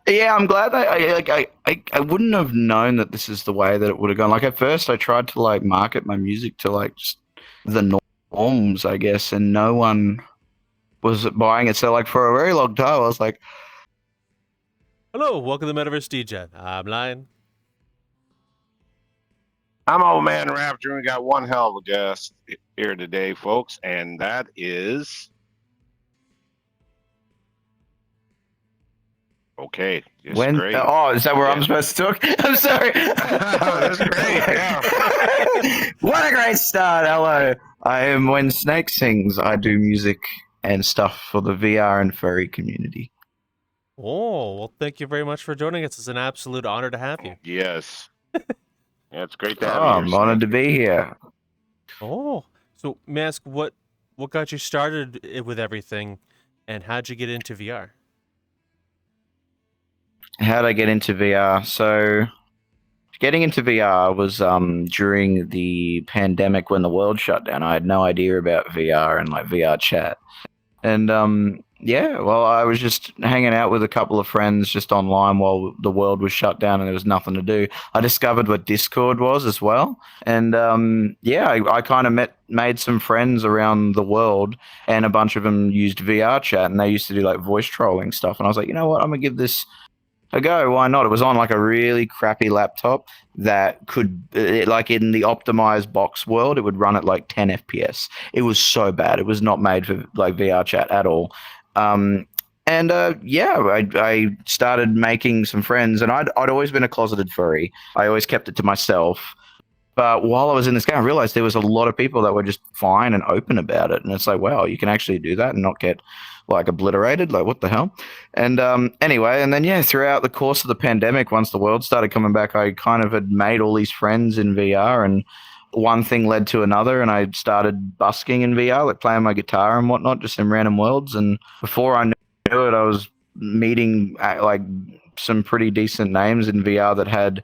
Yeah, I'm glad that I wouldn't have known that this is the way that it would have gone. Like at first, I tried to like market my music to like just the norms, I guess, and no one was buying it. So like for a very long time, I was like, Hello, welcome to Metaverse Degen. I'm Lion. I'm old man Raptor, and we got one hell of a guest here today, folks, and that is okay. It's when? great. Oh, is that where I'm Yeah. supposed to talk? I'm sorry. That's great. Yeah. What a great start. Hello, I am WhenSnakesSings. I do music and stuff for the VR and furry community. Oh, well, thank you very much for joining us. It's an absolute honor to have you. Yes. Yeah, it's great to Oh, have you here. I'm honored to be here. Oh, so may I ask what got you started with everything, and how'd you get into VR? How did I get into VR? So, getting into VR was during the pandemic when the world shut down. I had no idea about VR and like VR chat. And yeah, well, I was just hanging out with a couple of friends just online while the world was shut down and there was nothing to do. I discovered what Discord was as well. And yeah, I kind of made some friends around the world, and a bunch of them used VR chat, and they used to do like voice trolling stuff. And I was like, you know what, I'm gonna give this a go. Why not? It was on like a really crappy laptop that could, like in the optimized box world, it would run at like 10 FPS. It was so bad. It was not made for like VR chat at all. Um, and yeah, I started making some friends, and I'd always been a closeted furry. I always kept it to myself. But while I was in this game, I realized there was a lot of people that were just fine and open about it. And it's like, wow, you can actually do that and not get like obliterated. Like, what the hell? And anyway, and then, yeah, throughout the course of the pandemic, once the world started coming back, I kind of had made all these friends in VR, and one thing led to another. And I started busking in VR, like playing my guitar and whatnot, just in random worlds. And before I knew it, I was meeting like some pretty decent names in VR that had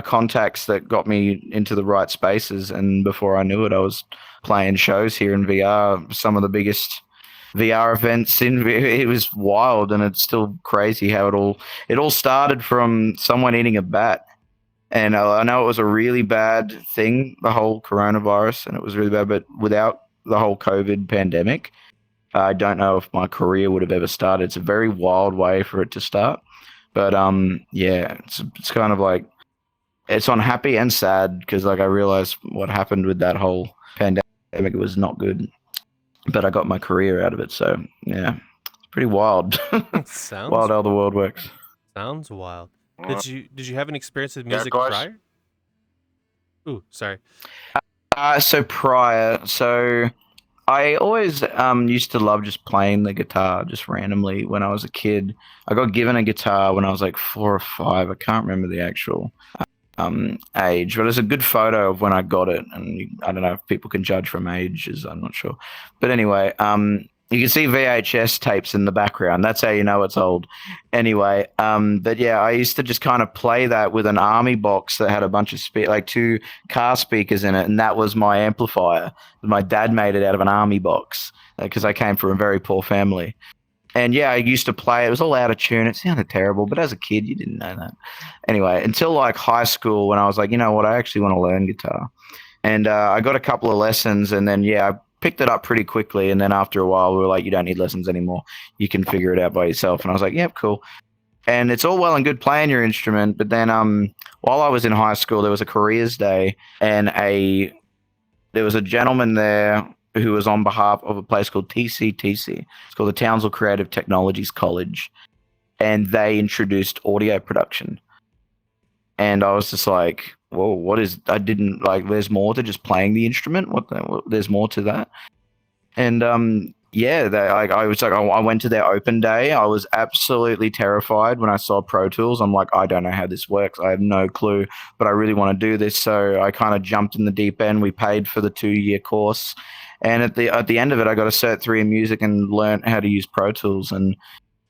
contacts that got me into the right spaces. And before I knew it, I was playing shows here in VR, some of the biggest VR events in. It was wild, and it's still crazy how it all started from someone eating a bat. And I know it was a really bad thing, the whole coronavirus, and it was really bad. But without the whole COVID pandemic, I don't know if my career would have ever started. It's a very wild way for it to start. But yeah, it's kind of like, it's unhappy and sad because like I realized what happened with that whole pandemic. It was not good, but I got my career out of it. So yeah, it's pretty wild. Wild how the world works. Sounds wild. Did you have an experience with Yeah, music of course. prior? Ooh, sorry. So I always used to love just playing the guitar just randomly when I was a kid. I got given a guitar when I was like 4 or 5. I can't remember the actual age, but there's a good photo of when I got it, and I don't know if people can judge from ages. I'm not sure, but anyway, you can see VHS tapes in the background. That's how you know it's old. Anyway, but yeah, I used to just kind of play that with an army box that had a bunch of like 2 car speakers in it, and that was my amplifier. My dad made it out of an army box because I came from a very poor family. And yeah, I used to play. It was all out of tune. It sounded terrible, but as a kid, you didn't know that. Anyway, until like high school, when I was like, you know what, I actually want to learn guitar. And I got a couple of lessons, and then yeah, I picked it up pretty quickly. And then after a while, we were like, you don't need lessons anymore. You can figure it out by yourself. And I was like, yep, cool. And it's all well and good playing your instrument, but then while I was in high school, there was a careers day, and there was a gentleman there who was on behalf of a place called TCTC. It's called the Townsville Creative Technologies College, and they introduced audio production. And I was just like, whoa, what is? I didn't like. There's more to just playing the instrument. There's more to that. And yeah, I was like, I went to their open day. I was absolutely terrified when I saw Pro Tools. I'm like, I don't know how this works. I have no clue, but I really want to do this. So I kind of jumped in the deep end. We paid for the 2-year course. And at the end of it, I got a Cert 3 in music and learned how to use Pro Tools. And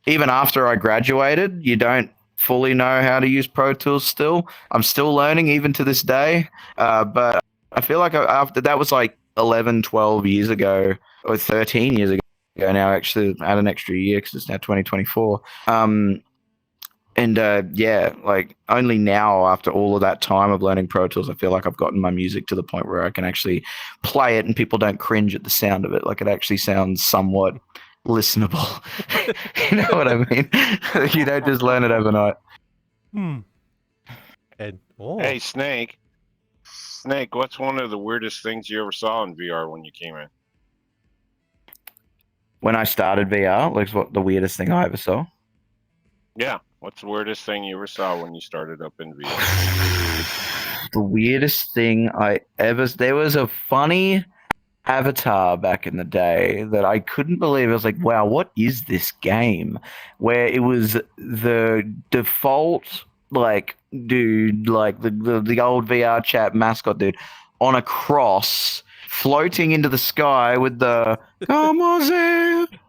even after I graduated, you don't fully know how to use Pro Tools still. I'm still learning even to this day. But I feel like after that was like 11, 12 years ago, or 13 years ago now, actually, add an extra year because it's now 2024. And yeah, like only now after all of that time of learning Pro Tools, I feel like I've gotten my music to the point where I can actually play it and people don't cringe at the sound of it. Like it actually sounds somewhat listenable. You know what I mean? You don't just learn it overnight. And Hey, Snake, what's one of the weirdest things you ever saw in VR when you came in? When I started VR, like what the weirdest thing I ever saw. Yeah, what's the weirdest thing you ever saw when you started up in VR? The weirdest thing there was a funny avatar back in the day that I couldn't believe. I was like, wow, what is this game? Where it was the default like dude, like the old VR chat mascot dude on a cross floating into the sky with the come on Zeb,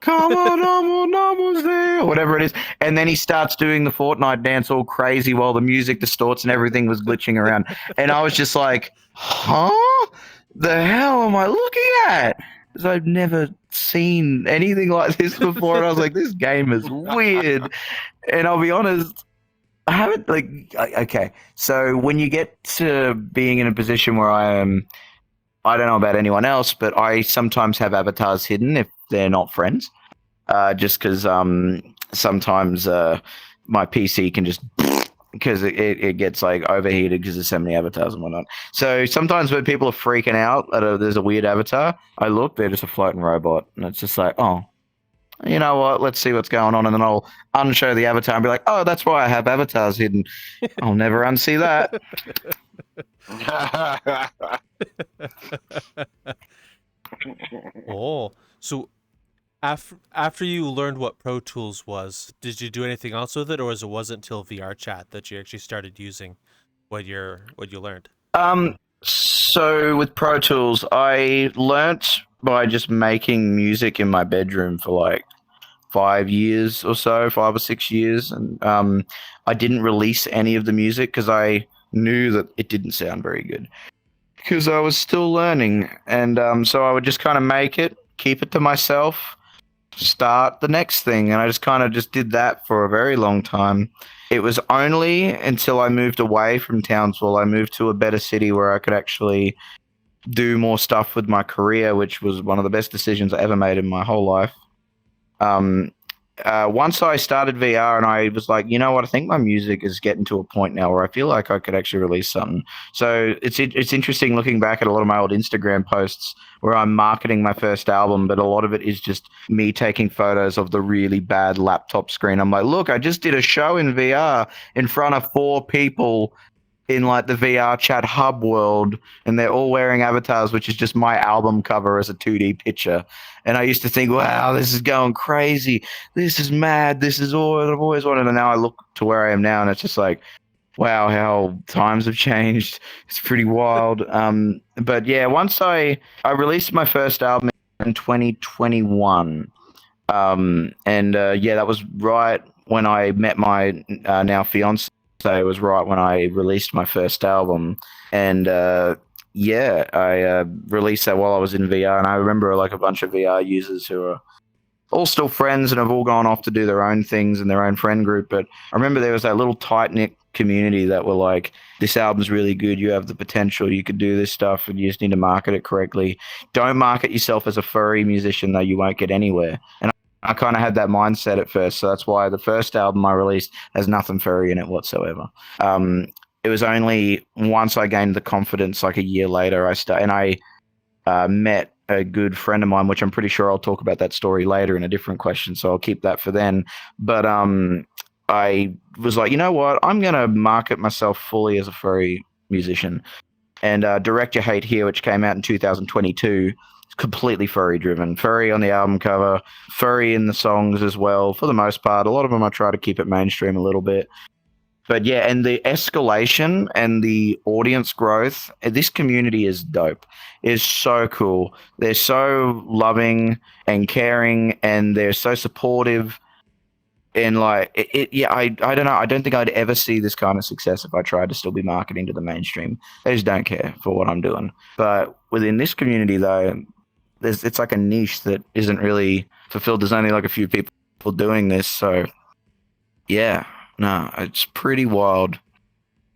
come on, almost there, whatever it is. And then he starts doing the Fortnite dance all crazy while the music distorts and everything was glitching around. And I was just like, huh? The hell am I looking at? Because I've never seen anything like this before. And I was like, this game is weird. And I'll be honest, I haven't, like, okay. So when you get to being in a position where I don't know about anyone else, but I sometimes have avatars hidden if they're not friends. Just because sometimes my PC can just because it gets like overheated because there's so many avatars and whatnot. So sometimes when people are freaking out that there's a weird avatar, I look, they're just a floating robot, and it's just like, oh, you know what? Let's see what's going on, and then I'll unshow the avatar and be like, oh, that's why I have avatars hidden. I'll never unsee that. So after you learned what Pro Tools was, did you do anything else with it, or wasn't until VRchat that you actually started using what you learned? So with Pro Tools, I learnt by just making music in my bedroom for like 5 years or so, 5 or 6 years, and I didn't release any of the music because I knew that it didn't sound very good because I was still learning, and so I would just kind of make it, keep it to myself, start the next thing, and I just kind of just did that for a very long time. It was only until I moved away from Townsville, I moved to a better city where I could actually do more stuff with my career, which was one of the best decisions I ever made in my whole life. Once I started VR and I was like, you know what, I think my music is getting to a point now where I feel like I could actually release something. So it's interesting looking back at a lot of my old Instagram posts where I'm marketing my first album, but a lot of it is just me taking photos of the really bad laptop screen. I'm like, look, I just did a show in VR in front of 4 people in like the Vrchat hub world, and they're all wearing avatars, which is just my album cover as a 2D picture. And I used to think, wow, this is going crazy. This is mad. This is all I've always wanted. And now I look to where I am now, and it's just like, wow, how times have changed. It's pretty wild. But yeah, once I released my first album in 2021, and yeah, that was right when I met my now fiance. So it was right when I released my first album, and yeah, I released that while I was in VR. And I remember like a bunch of VR users who are all still friends and have all gone off to do their own things in their own friend group. But I remember there was that little tight knit community that were like, "This album's really good. You have the potential. You could do this stuff, and you just need to market it correctly. Don't market yourself as a furry musician, though. You won't get anywhere." And I kind of had that mindset at first, so that's why the first album I released has nothing furry in it whatsoever. It was only once I gained the confidence, like a year later, I met a good friend of mine, which I'm pretty sure I'll talk about that story later in a different question, so I'll keep that for then. But I was like, you know what? I'm going to market myself fully as a furry musician. And Direct Your Hate Here, which came out in 2022, completely furry driven. Furry on the album cover, furry in the songs as well, for the most part. A lot of them I try to keep it mainstream a little bit. But yeah, and the escalation and the audience growth, this community is dope. It's so cool. They're so loving and caring, and they're so supportive. And like yeah, I don't know. I don't think I'd ever see this kind of success if I tried to still be marketing to the mainstream. They just don't care for what I'm doing. But within this community, though, it's like a niche that isn't really fulfilled. There's only like a few people doing this. So yeah, No, it's pretty wild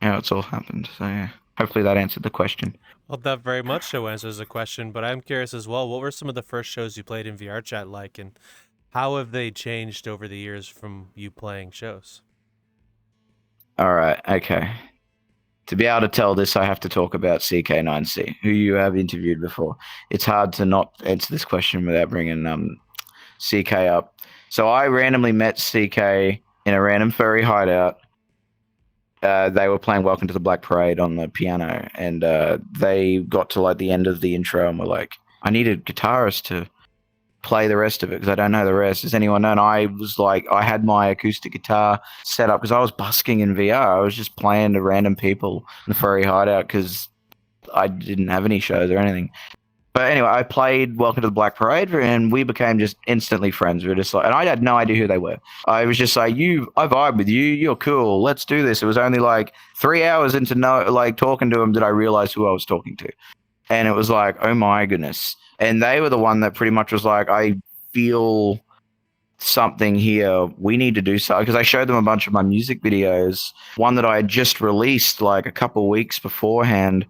how it's all happened. So yeah, hopefully that answered the question. Well, that very much so answers the question, but I'm curious as well, what were some of the first shows you played in VRChat like, and how have they changed over the years from you playing shows? All right, okay. To be able to tell this, I have to talk about CK9C, who you have interviewed before. It's hard to not answer this question without bringing CK up. So I randomly met CK in a random furry hideout. They were playing Welcome to the Black Parade on the piano, and they got to like the end of the intro and were like, I need a guitarist to play the rest of it because I don't know the rest. Does anyone know? And I was like, I had my acoustic guitar set up because I was busking in VR. I was just playing to random people in the furry hideout because I didn't have any shows or anything. But anyway, I played Welcome to the Black Parade, and we became just instantly friends. We were just like, and I had no idea who they were. I was just like, I vibe with you. You're cool. Let's do this. It was only like 3 hours into talking to them that I realized who I was talking to. And it was like, oh my goodness. And they were the one that pretty much was like, I feel something here. We need to do something. Because I showed them a bunch of my music videos. One that I had just released like a couple weeks beforehand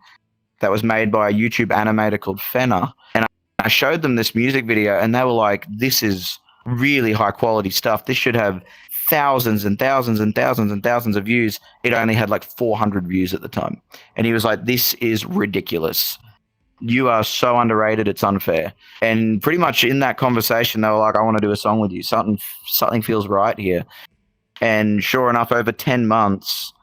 that was made by a YouTube animator called Fenner. And I showed them this music video and they were like, this is really high quality stuff. This should have thousands and thousands and thousands and thousands of views. It only had like 400 views at the time. And he was like, this is ridiculous. You are so underrated, it's unfair. And pretty much in that conversation, they were like, I want to do a song with you. Something feels right here. And sure enough, over 10 months,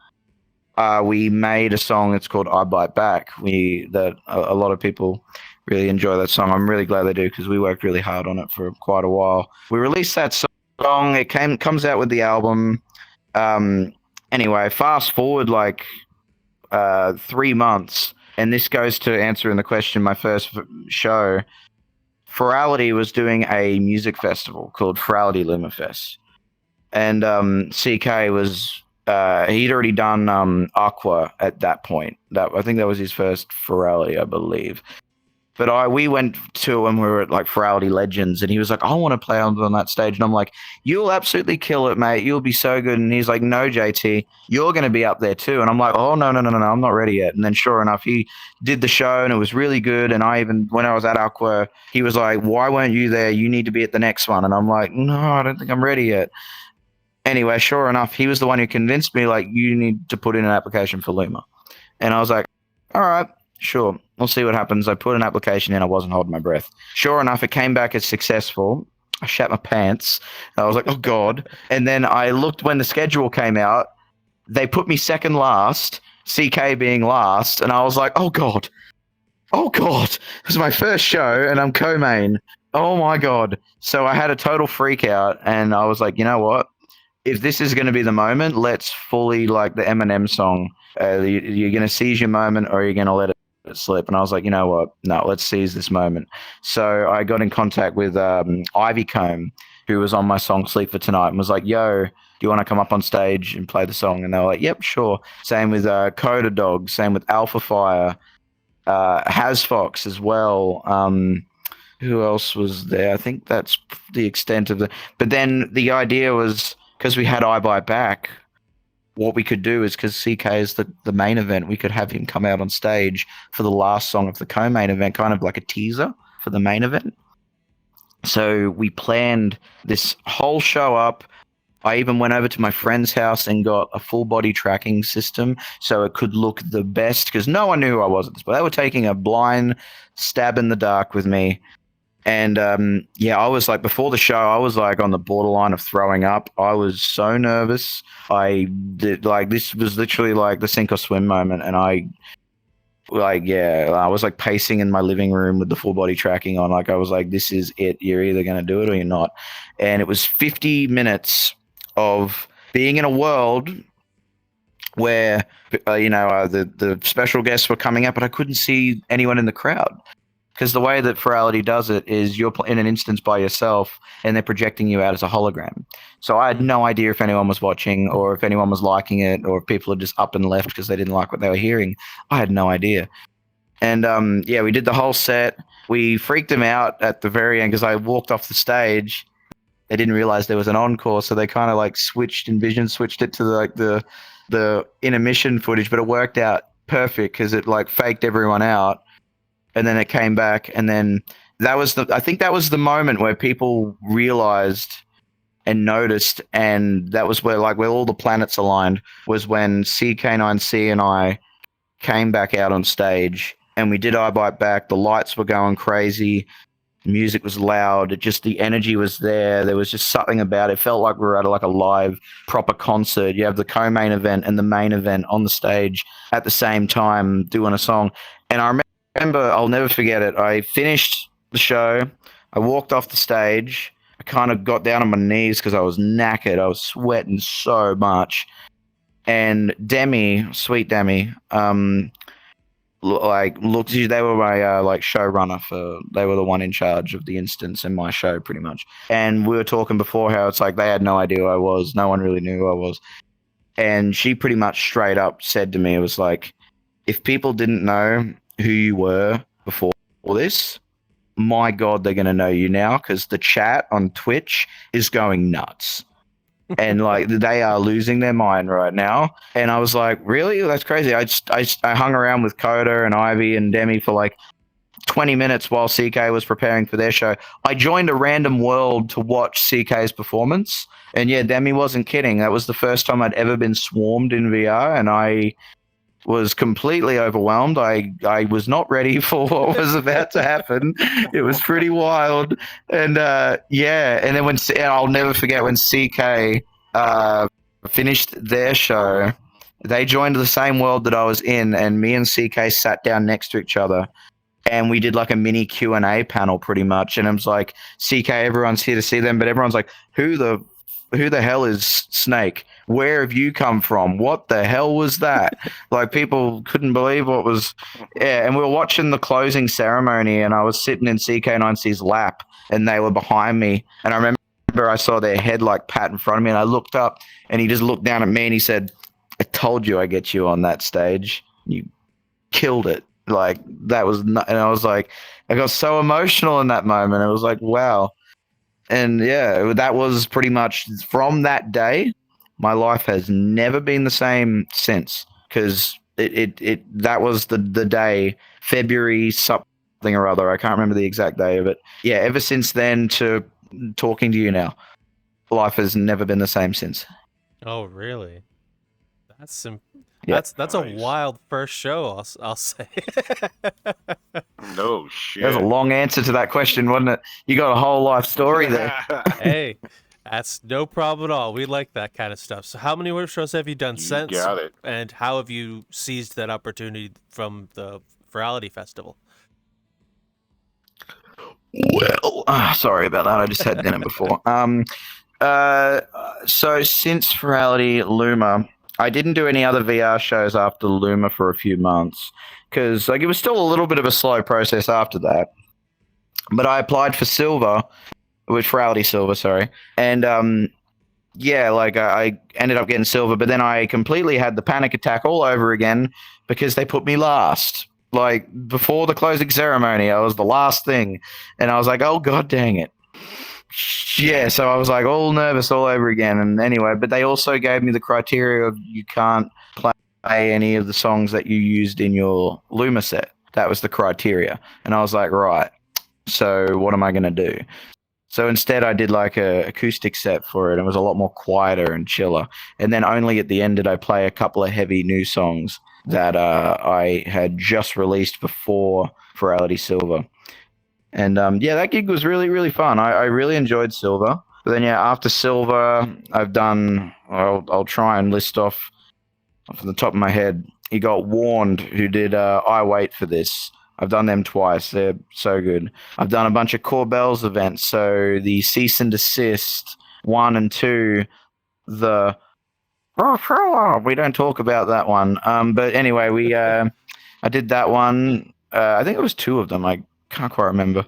we made a song. It's called I Bite Back. A lot of people really enjoy that song. I'm really glad they do because we worked really hard on it for quite a while. We released that song. It comes out with the album. Anyway, fast forward like 3 months. And this goes to answering the question, my first show. Furrality was doing a music festival called Furrality Lumafest. And CK was, he'd already done Aqua at that point. I think that was his first Furrality, I believe. But we went to him, we were at like Furrality Legends, and he was like, I want to play on that stage. And I'm like, you'll absolutely kill it, mate. You'll be so good. And he's like, no, JT, you're going to be up there too. And I'm like, oh, no, I'm not ready yet. And then sure enough, he did the show and it was really good. And when I was at Aqua, he was like, why weren't you there? You need to be at the next one. And I'm like, no, I don't think I'm ready yet. Anyway, sure enough, he was the one who convinced me, like, you need to put in an application for Luma. And I was like, all right. Sure, we'll see what happens. I put an application in. I wasn't holding my breath. Sure enough, it came back as successful. I shat my pants. I was like, oh, God. And then I looked when the schedule came out. They put me second last, CK being last. And I was like, oh, God. Oh, God. It was my first show, and I'm co-main. Oh, my God. So I had a total freak out, and I was like, you know what? If this is going to be the moment, let's fully like the Eminem song. You're going to seize your moment or you're going to let it slip. And I was like, you know what? No, let's seize this moment. So I got in contact with Ivy Comb, who was on my song Sleep for Tonight, and was like, yo, do you want to come up on stage and play the song? And they were like, yep, sure. Same with Coda Dog, same with Alpha Fire, Hasfox as well. Who else was there? I think that's the extent of but then the idea was, because we had I Bite Back, what we could do is, because CK is the main event, we could have him come out on stage for the last song of the co-main event, kind of like a teaser for the main event. So we planned this whole show up. I even went over to my friend's house and got a full body tracking system so it could look the best, because no one knew who I was at this point. They were taking a blind stab in the dark with me. And I was like, before the show, I was like on the borderline of throwing up. I was so nervous. This was literally like the sink or swim moment. And I was like pacing in my living room with the full body tracking on. Like, I was like, this is it. You're either going to do it or you're not. And it was 50 minutes of being in a world where, the special guests were coming up, but I couldn't see anyone in the crowd. Because the way that Furrality does it is you're in an instance by yourself and they're projecting you out as a hologram. So I had no idea if anyone was watching or if anyone was liking it or if people had just up and left because they didn't like what they were hearing. I had no idea. And we did the whole set. We freaked them out at the very end because I walked off the stage they didn't realize there was an encore, so they kind of like switched it to the intermission footage, but it worked out perfect because it like faked everyone out, and then it came back, and then I think that was the moment where people realized and noticed, and that was where all the planets aligned, was when CK9C and I came back out on stage, and we did I Bite Back. The lights were going crazy. Music was loud. The energy was there. There was just something about it. It felt like we were at a live proper concert. You have the co-main event and the main event on the stage at the same time doing a song. And I remember, I'll never forget it. I finished the show. I walked off the stage. I kind of got down on my knees because I was knackered. I was sweating so much. And Demi, sweet Demi, looked, they were my showrunner they were the one in charge of the instance in my show pretty much. And we were talking before how it's like they had no idea who I was. No one really knew who I was. And she pretty much straight up said to me, it was like, if people didn't know who you were before this, my God, they're going to know you now, because the chat on Twitch is going nuts. And they are losing their mind right now. And I was like, really? That's crazy. I hung around with Coda and Ivy and Demi for 20 minutes while CK was preparing for their show. I joined a random world to watch CK's performance. And yeah, Demi wasn't kidding. That was the first time I'd ever been swarmed in VR, and I was completely overwhelmed. I was not ready for what was about to happen. It was pretty wild. And yeah, and then I'll never forget when CK finished their show, they joined the same world that I was in, and me and CK sat down next to each other, and we did a mini Q&A panel pretty much. And it was like, CK, everyone's here to see them, but everyone's like, who the hell is Snake? Where have you come from? What the hell was that? People couldn't believe what was. Yeah, and we were watching the closing ceremony, and I was sitting in CK9C's lap, and they were behind me. And I remember I saw their head pat in front of me, and I looked up, and he just looked down at me, and he said, I told you I get you on that stage. You killed it. That was and I was like, I got so emotional in that moment. It was like, wow. And yeah, that was pretty much from that day. My life has never been the same since, because that was the day, February something or other. I can't remember the exact day of it. Yeah, ever since then to talking to you now, life has never been the same since. Oh, really? That's Nice. a wild first show, I'll say. No shit. That was a long answer to that question, wasn't it? You got a whole life story there. Hey, that's no problem at all. We like that kind of stuff. So how many web shows have you done since? Got it. And how have you seized that opportunity from the Virality Festival? Well, sorry about that. I just had dinner before. So since Virality Luma, I didn't do any other VR shows after Luma for a few months, because it was still a little bit of a slow process after that. But I applied for Silver, with Virality Silver, sorry, and yeah, I ended up getting Silver, but then I completely had the panic attack all over again because they put me last. Before the closing ceremony, I was the last thing, and I was like, oh God dang it. Yeah, so I was all nervous all over again. And anyway, but they also gave me the criteria of you can't play any of the songs that you used in your Luma set. That was the criteria. And I was like, right, so what am I going to do? So instead I did a acoustic set for it. It was a lot more quieter and chiller. And then only at the end did I play a couple of heavy new songs that I had just released before Virality Silver. And yeah, that gig was really, really fun. I really enjoyed Silver. But then yeah, after Silver, I've done, I'll try and list off the top of my head. You got Warned, who did I Wait for This. I've done them twice. They're so good. I've done a bunch of Corbell's events. So the Cease and Desist 1 and 2, the we don't talk about that one. But anyway, I did that one. I think it was 2 of them. I can't quite remember.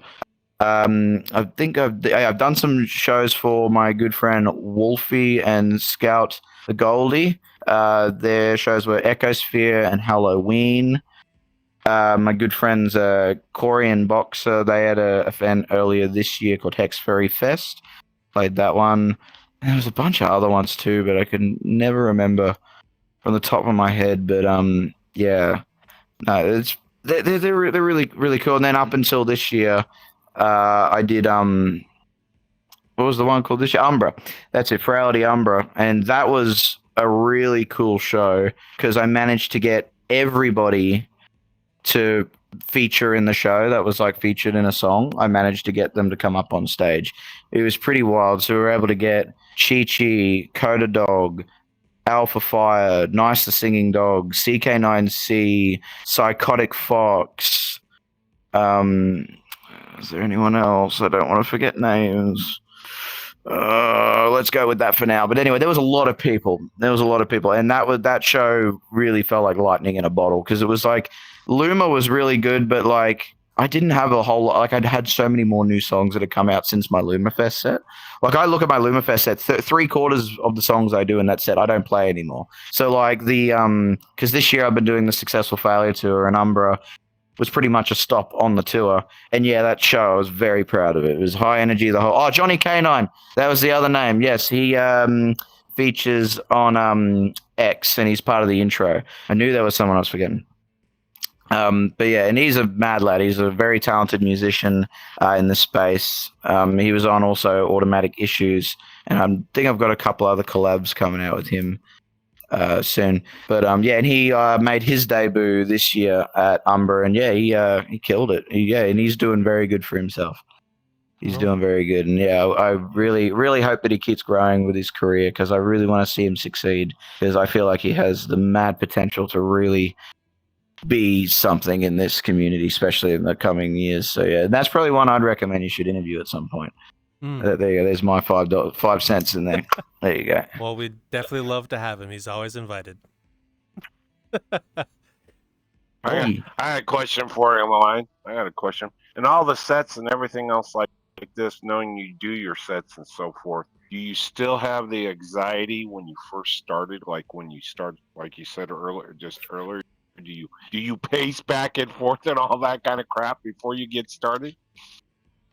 I think I've done some shows for my good friend Wolfie and Scout the Goldie. Their shows were Ecosphere and Halloween. My good friends Corey and Boxer, they had a event earlier this year called Hex Furry Fest. Played that one. And there was a bunch of other ones too, but I can never remember from the top of my head. But yeah, no, they're really cool. And then up until this year, I did what was the one called this year? Umbra. That's it, Frailty Umbra, and that was a really cool show because I managed to get everybody to feature in the show that was like featured in a song. I managed to get them to come up on stage. It was pretty wild. So we were able to get Chi Chi, Coda Dog, Alpha Fire, Nice the Singing Dog, CK9C, Psychotic Fox. Is there anyone else? I don't want to forget names. Let's go with that for now. But anyway, there was a lot of people. And that show really felt like lightning in a bottle because it was like Luma was really good, but like I didn't have a whole lot. Like I'd had so many more new songs that had come out since my LumaFest set. Like I look at my LumaFest set, 3/4 of the songs I do in that set I don't play anymore. So like because this year I've been doing the Successful Failure tour, and Umbra was pretty much a stop on the tour. And yeah, that show, I was very proud of it. It was high energy the whole. Oh, Johnny K9, that was the other name. Yes, he features on X, and he's part of the intro. I knew there was someone I was forgetting. But yeah, and he's a mad lad. He's a very talented musician in this space. He was on also Automatic Issues, and I think I've got a couple other collabs coming out with him soon. But yeah, and he made his debut this year at Umbra, and yeah, he killed it. And he's doing very good for himself. He's doing very good, and yeah, I really hope that he keeps growing with his career because I really want to see him succeed because I feel like he has the mad potential to really be something in this community, especially in the coming years. So yeah, that's probably one I'd recommend you should interview at some point. There you go. There's my $5 in there. There you go. Well, we'd definitely love to have him. He's always invited. I had a question for you, Line. I got a question. And all the sets and everything else like this, knowing you do your sets and so forth, do you still have the anxiety when you first started? Like when you started, like you said earlier, do you pace back and forth and all that kind of crap before you get started?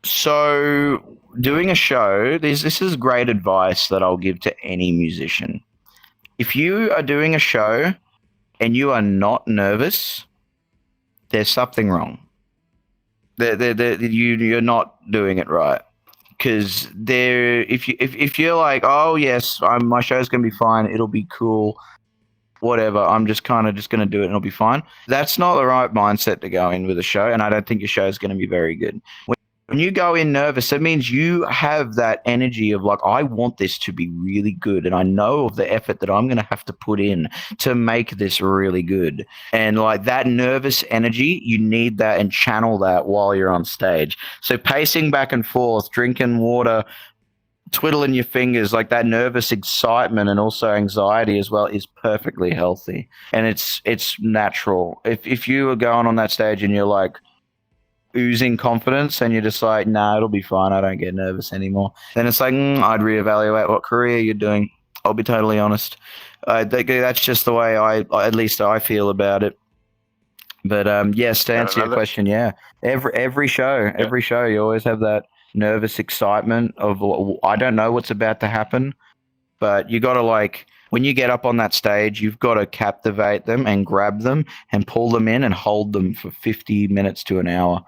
So, doing a show, this is great advice that I'll give to any musician. If you are doing a show and you are not nervous, there's something wrong. You're not doing it right. Because if you're like, oh yes, my show's gonna be fine, it'll be cool, whatever, I'm just kind of just gonna do it and it'll be fine. That's not the right mindset to go in with a show, and I don't think your show is gonna be very good. When you go in nervous, it means you have that energy of like, I want this to be really good, and I know of the effort that I'm going to have to put in to make this really good. And like that nervous energy, you need that and channel that while you're on stage. So pacing back and forth, drinking water, twiddling your fingers, like that nervous excitement and also anxiety as well is perfectly healthy. And it's natural. If you are going on that stage and you're like, oozing confidence and you're just like, nah, it'll be fine, I don't get nervous anymore, then it's like, I'd reevaluate what career you're doing. I'll be totally honest. That's just the way at least I feel about it. But yes, to answer your question, yeah, every show you always have that nervous excitement of, I don't know what's about to happen, but you got to like, when you get up on that stage, you've got to captivate them and grab them and pull them in and hold them for 50 minutes to an hour,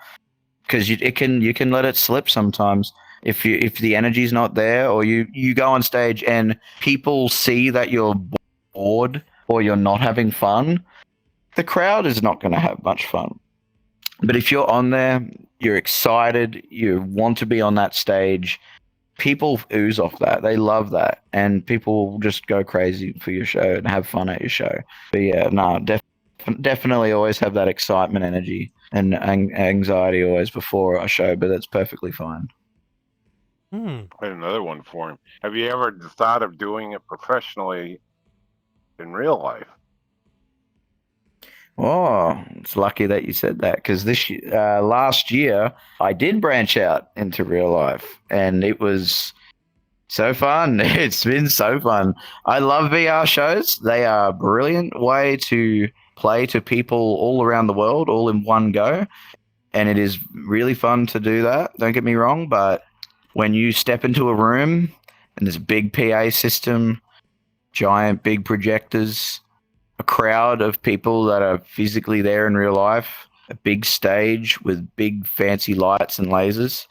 because you can let it slip sometimes if the energy's not there, or you go on stage and people see that you're bored or you're not having fun. The crowd is not going to have much fun. But if you're on there, you're excited, you want to be on that stage, people ooze off that. They love that, and people will just go crazy for your show and have fun at your show. But yeah, no, definitely always have that excitement, energy, and anxiety always before a show, but that's perfectly fine. I had another one for him. Have you ever thought of doing it professionally in real life? Oh, it's lucky that you said that, because last year I did branch out into real life, and it was so fun. It's been so fun. I love VR shows. They are a brilliant way to play to people all around the world, all in one go, and it is really fun to do that. Don't get me wrong, but when you step into a room and there's a big PA system, giant big projectors, a crowd of people that are physically there in real life, a big stage with big fancy lights and lasers,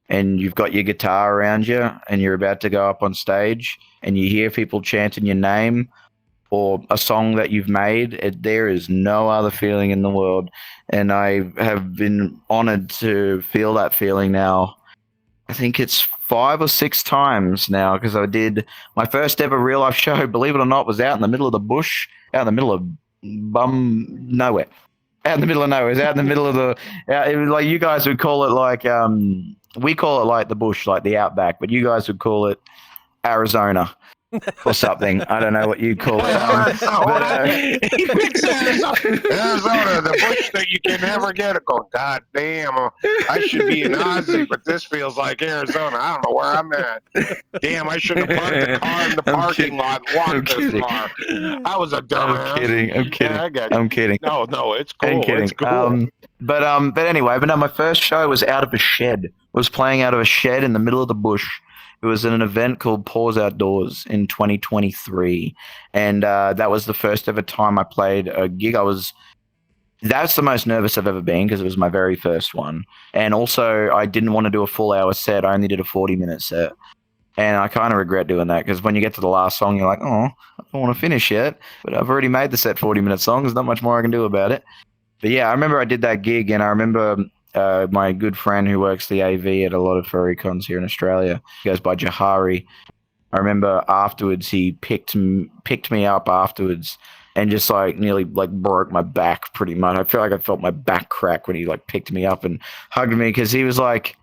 and you've got your guitar around you and you're about to go up on stage and you hear people chanting your name or a song that you've made, there is no other feeling in the world. And I have been honored to feel that feeling now. I think it's 5 or 6 times now, because I did my first ever real life show, believe it or not, was out in the middle of the bush, out in the middle of nowhere. Out in the middle of nowhere. It was out in the middle of the, it was like, you guys would call it like, we call it like the bush, like the outback, but you guys would call it Arizona or something. I don't know what you call it. He picks Arizona, the bush that you can never get. Go, God damn, I should be in Aussie, but this feels like Arizona. I don't know where I'm at. Damn, I should have parked the car in the parking lot and walked this far. I was a dumbass. I'm kidding. Yeah, I'm kidding. No, it's cool. I'm kidding. It's cool. But anyway, no, my first show was out of a shed. I was playing out of a shed in the middle of the bush. It was an event called Pause Outdoors in 2023, and that was the first ever time I played a gig. That's the most nervous I've ever been, because it was my very first one, and also I didn't want to do a full hour set. I only did a 40-minute set, and I kind of regret doing that, because when you get to the last song, you're like, oh, I don't want to finish yet, but I've already made the set 40-minute song. There's not much more I can do about it. But yeah, I remember I did that gig, and I remember my good friend who works the AV at a lot of furry cons here in Australia, he goes by Jahari. I remember afterwards he picked me up afterwards and just like nearly like broke my back pretty much. I feel like I felt my back crack when he like picked me up and hugged me, because he was like,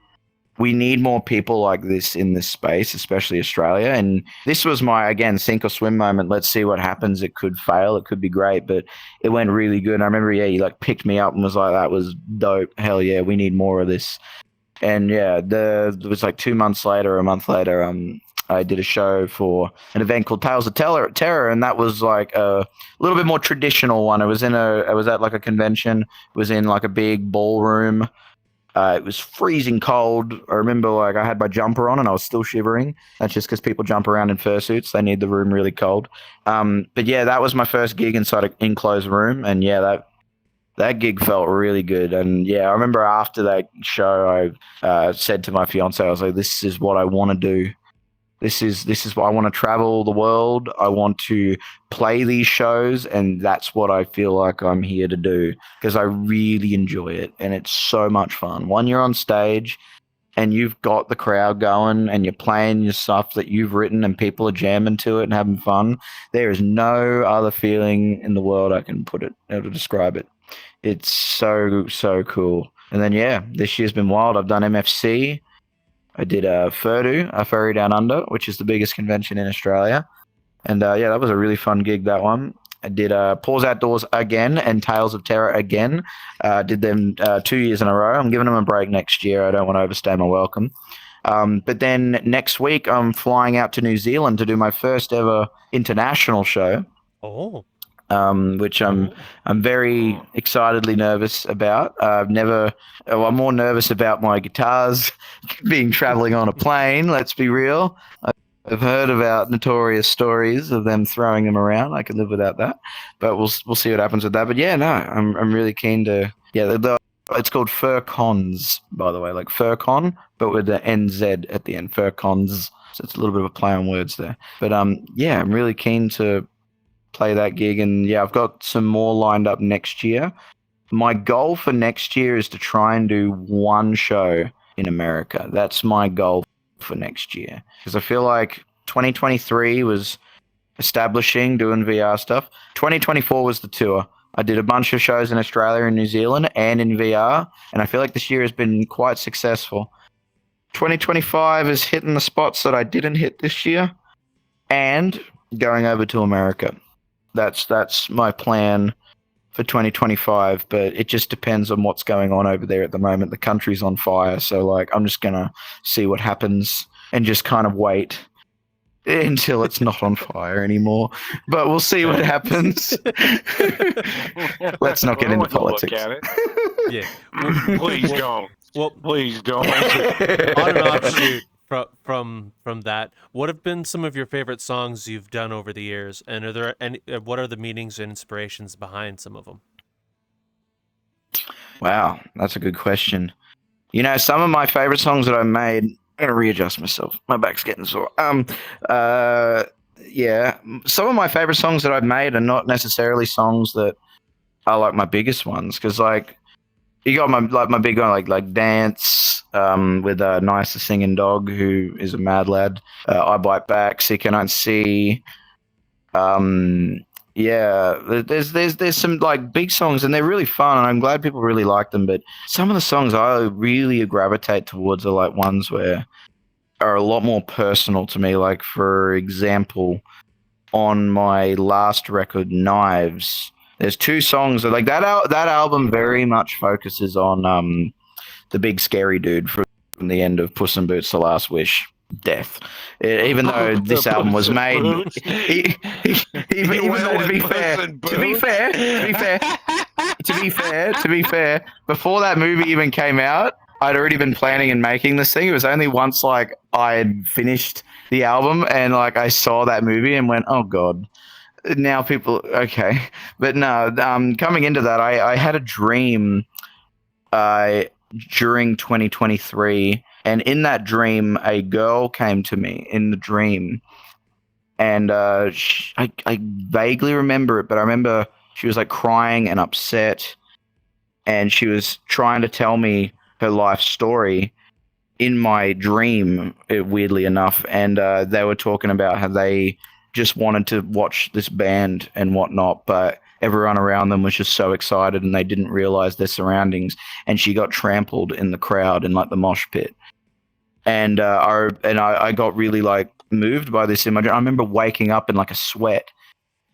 we need more people like this in this space, especially Australia. And this was my, again, sink or swim moment. Let's see what happens. It could fail. It could be great, but it went really good. And I remember, he like picked me up and was like, that was dope. Hell yeah, we need more of this. And yeah, it was like 2 months later, a month later, I did a show for an event called Tales of Terror, and that was like a little bit more traditional one. It was at like a convention. It was in like a big ballroom. It was freezing cold. I remember like I had my jumper on and I was still shivering. That's just because people jump around in fursuits. They need the room really cold. But yeah, that was my first gig inside an enclosed room. And yeah, that gig felt really good. And yeah, I remember after that show, I said to my fiance, I was like, this is what I want to do. This is what I want to travel the world. I want to play these shows, and that's what I feel like I'm here to do, because I really enjoy it and it's so much fun. When you're on stage and you've got the crowd going and you're playing your stuff that you've written and people are jamming to it and having fun, there is no other feeling in the world I can put it to describe it. It's so cool. And then yeah, this year's been wild. I've done MFC. I did a Furry Down Under, which is the biggest convention in Australia. And yeah, that was a really fun gig, that one. I did Pause Outdoors again and Tales of Terror again. Did them 2 years in a row. I'm giving them a break next year. I don't want to overstay my welcome. But then next week, I'm flying out to New Zealand to do my first ever international show. Oh. Which I'm very excitedly nervous about. I'm more nervous about my guitars being traveling on a plane. Let's be real. I've heard about notorious stories of them throwing them around. I could live without that, but we'll see what happens with that. But yeah, no, I'm really keen to. Yeah, it's called Furcons, by the way, like Furcon, but with the NZ at the end. Furcons. So it's a little bit of a play on words there. But yeah, I'm really keen to play that gig, and yeah, I've got some more lined up next year. My goal for next year is to try and do one show in America. That's my goal for next year, because I feel like 2023 was establishing, doing VR stuff. 2024 was the tour. I did a bunch of shows in Australia and New Zealand and in VR, and I feel like this year has been quite successful. 2025 is hitting the spots that I didn't hit this year and going over to America. That's my plan for 2025, but it just depends on what's going on over there at the moment. The country's on fire, so like I'm just gonna see what happens and just kind of wait until it's not on fire anymore. But we'll see what happens. Let's not get into politics. Look at it. Yeah. Please don't. Well, please don't. on an offshoot, from that, what have been some of your favorite songs you've done over the years, and are there any? What are the meanings and inspirations behind some of them? Wow, that's a good question. You know, some of my favorite songs that I made. I'm gonna readjust myself. My back's getting sore. Yeah, some of my favorite songs that I've made are not necessarily songs that are like my biggest ones, because like you got my big one like dance with nice the singing dog who is a mad lad. I bite back, sick and unsee. Um, yeah, there's some like big songs and they're really fun and I'm glad people really like them. But some of the songs I really gravitate towards are like ones where are a lot more personal to me. Like for example, on my last record, Knives, there's two songs that like that album very much focuses on the big scary dude from the end of Puss in Boots: The Last Wish. Death. Even though this album was made, even though to be fair, before that movie even came out, I'd already been planning and making this thing. It was only once like I had finished the album and like I saw that movie and went, oh god. Now people, okay, but no. Coming into that, I had a dream during 2023. And in that dream, a girl came to me in the dream. And I vaguely remember it, but I remember she was like crying and upset. And she was trying to tell me her life story in my dream, weirdly enough. And they were talking about how they just wanted to watch this band and whatnot, but everyone around them was just so excited and they didn't realize their surroundings. And she got trampled in the crowd in like the mosh pit. And I got really like moved by this image. I remember waking up in like a sweat.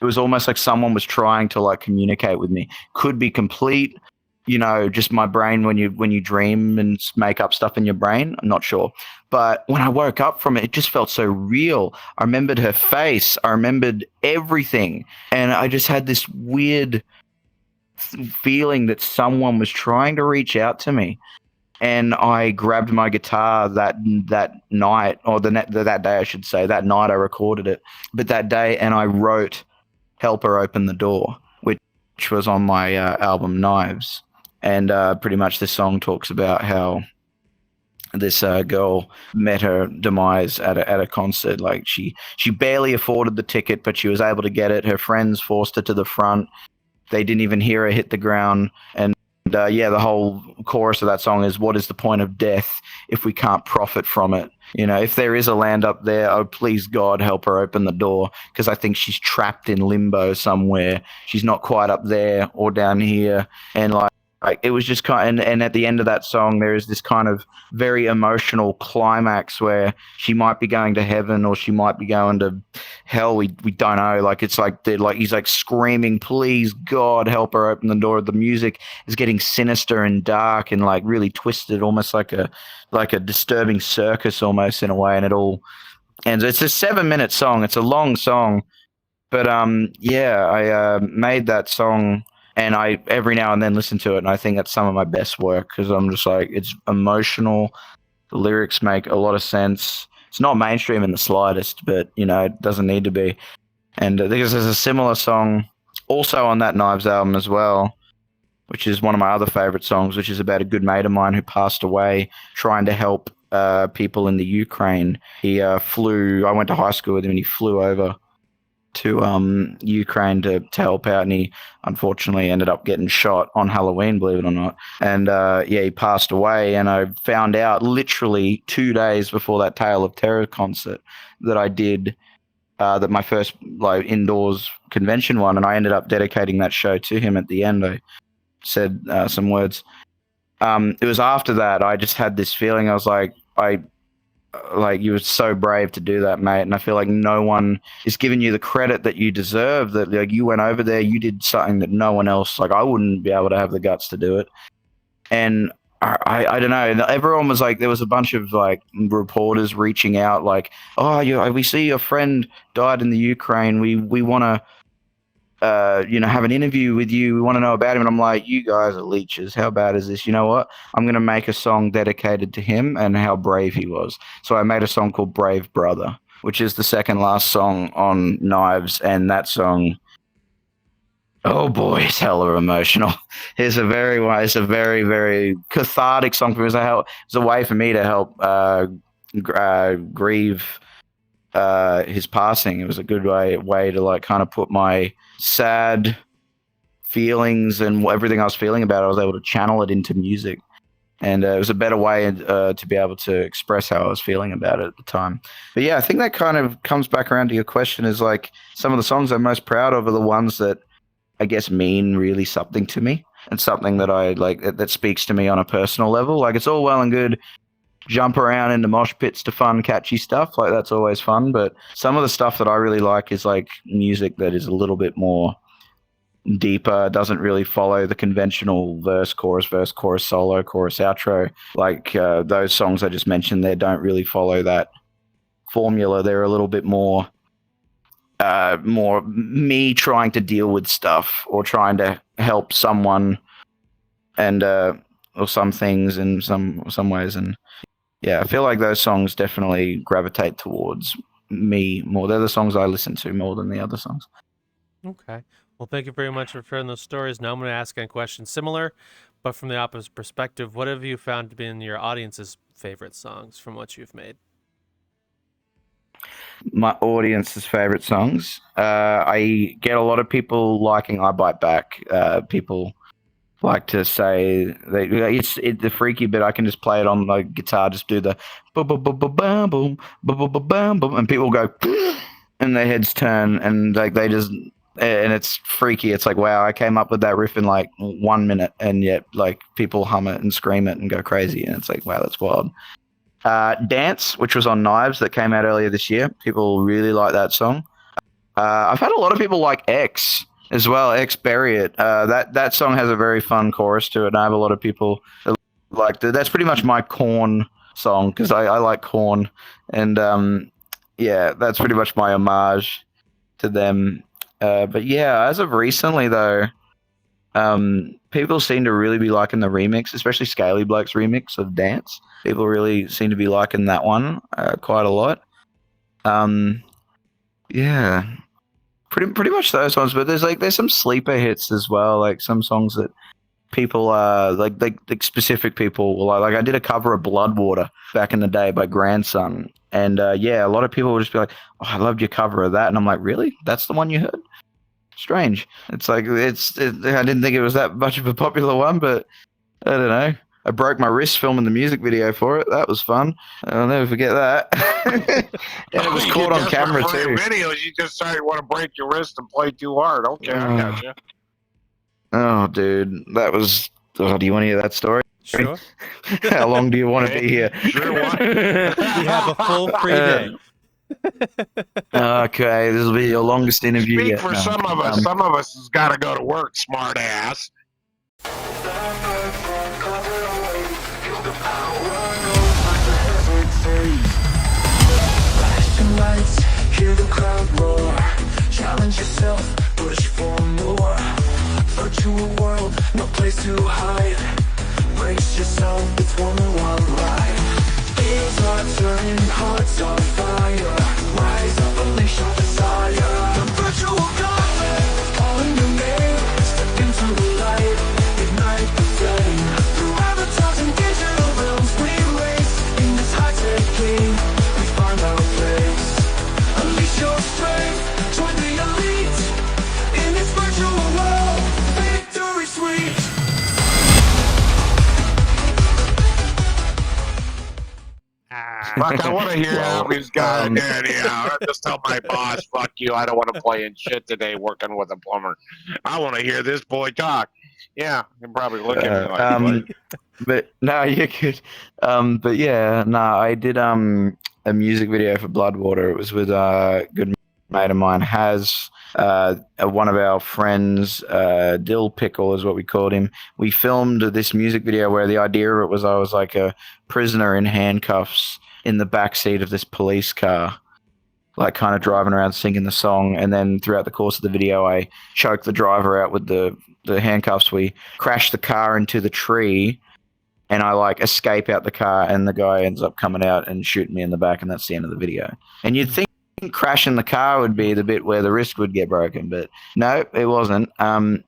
It was almost like someone was trying to like communicate with me. Could be complete, you know, just my brain when you dream and make up stuff in your brain. I'm not sure. But when I woke up from it, it just felt so real. I remembered her face. I remembered everything. And I just had this weird feeling that someone was trying to reach out to me. And I grabbed my guitar that night, or that day, I should say. That night I recorded it. But that day, and I wrote Help Her Open the Door, which was on my album Knives. And pretty much this song talks about how this girl met her demise at a concert. Like she barely afforded the ticket, but she was able to get it. Her friends forced her to the front. They didn't even hear her hit the ground. And the whole chorus of that song is, what is the point of death if we can't profit from it? You know, if there is a land up there, oh, please God, help her open the door, because I think she's trapped in limbo somewhere. She's not quite up there or down here. And like it was just kind of, and at the end of that song, there is this kind of very emotional climax where she might be going to heaven or she might be going to hell. We don't know. Like it's like he's like screaming, please God, help her open the door. The music is getting sinister and dark and like really twisted, almost like a disturbing circus almost in a way. And it all ends. It's a 7-minute song. It's a long song, but I made that song. And I every now and then listen to it, and I think that's some of my best work because I'm just like, it's emotional. The lyrics make a lot of sense. It's not mainstream in the slightest, but, you know, it doesn't need to be. And there's a similar song also on that Knives album as well, which is one of my other favorite songs, which is about a good mate of mine who passed away trying to help people in the Ukraine. He flew, I went to high school with him, and he flew over to Ukraine to help out, and he unfortunately ended up getting shot on Halloween, believe it or not. And he passed away, and I found out literally 2 days before that Tale of Terror concert that I did, that my first like indoors convention one, and I ended up dedicating that show to him at the end. I said some words. It was after that I just had this feeling. I was like, you were so brave to do that, mate. And I feel like no one is giving you the credit that you deserve. That like you went over there, you did something that no one else, like I wouldn't be able to have the guts to do it. And I don't know. Everyone was like, there was a bunch of like reporters reaching out, like, oh, we see your friend died in the Ukraine. We want to have an interview with you. We want to know about him. And I'm like, you guys are leeches. How bad is this? You know what? I'm going to make a song dedicated to him and how brave he was. So I made a song called Brave Brother, which is the second last song on Knives. And that song, oh boy, it's hella emotional. It's a very, very cathartic song for me. It's a way for me to help grieve his passing. It was a good way to like kind of put my sad feelings and everything I was feeling about it. I was able to channel it into music, and it was a better way to be able to express how I was feeling about it at the time. But yeah, I think that kind of comes back around to your question. Is like some of the songs I'm most proud of are the ones that I guess mean really something to me and something that I like that speaks to me on a personal level. Like it's all well and good jump around into mosh pits to fun, catchy stuff. Like that's always fun. But some of the stuff that I really like is like music that is a little bit more deeper, doesn't really follow the conventional verse, chorus, solo, chorus, outro. Like those songs I just mentioned there don't really follow that formula. They're a little bit more me trying to deal with stuff or trying to help someone and or some things in some ways. And yeah, I feel like those songs definitely gravitate towards me more. They're the songs I listen to more than the other songs. Okay. Well, thank you very much for sharing those stories. Now I'm going to ask a question similar, but from the opposite perspective. What have you found to be in your audience's favorite songs from what you've made? My audience's favorite songs. I get a lot of people liking I Bite Back. People like to say it's the freaky bit. I can just play it on my guitar, just do the boom boom boom boom boom boom boom boom boom, and people go and their heads turn and like they just and it's freaky. It's like wow, I came up with that riff in like 1 minute, and yet like people hum it and scream it and go crazy, and it's like wow, that's wild. Dance, which was on Knives, that came out earlier this year. People really like that song. I've had a lot of people like X as well. X Bury It. That song has a very fun chorus to it, and I have a lot of people that like that. That's pretty much my Korn song because I like Korn, and yeah, that's pretty much my homage to them. But yeah, as of recently though, people seem to really be liking the remix, especially Scaly Bloke's remix of Dance. People really seem to be liking that one quite a lot. Yeah, pretty much those ones. But there's some sleeper hits as well, like some songs that people like specific people will like. I did a cover of Bloodwater back in the day by Grandson, and yeah, a lot of people will just be like, "Oh, I loved your cover of that," and I'm like, "Really? That's the one you heard?" Strange. It's like I didn't think it was that much of a popular one, but I don't know. I broke my wrist filming the music video for it. That was fun. I'll never forget that. And it was caught on camera too. Videos, you just started want to break your wrist and play too hard. Okay, I got you. Oh, dude, that was. Oh, do you want to hear that story? Sure. How long do you want to be here? Sure. You have a full free day. Okay, this will be your longest interview Speak yet. for some of us. Some of us has got to go to work, smart ass. Flashing lights, hear the crowd roar. Challenge yourself, push for more. Virtual world, no place to hide. Brace yourself, it's one ride. Wheels are turning, hearts on fire. Rise up, unleash your desire. The virtual gauntlet, all in your name. Step into the light, ignite the flame. Through avatars and digital realms, we race. In this high-tech game, we find our place. Unleash your strength, join the elite. In this virtual world, victory sweet. Fuck, I want to hear how he's got it. Yeah, I just tell my boss, fuck you, I don't want to play in shit today working with a plumber. I want to hear this boy talk. Yeah, you're probably looking at me like, what? But no, you could. But yeah, no, I did a music video for Bloodwater. It was with a good mate of mine, Has. One of our friends, Dill Pickle is what we called him. We filmed this music video where the idea of it was I was like a prisoner in handcuffs in the backseat of this police car. like kind of driving around singing the song. And then throughout the course of the video, I choked the driver out with the handcuffs. We crashed the car into the tree, and I like escape out the car, and the guy ends up coming out and shooting me in the back, and that's the end of the video. And you'd think crashing the car would be the bit where the wrist would get broken, but no, it wasn't.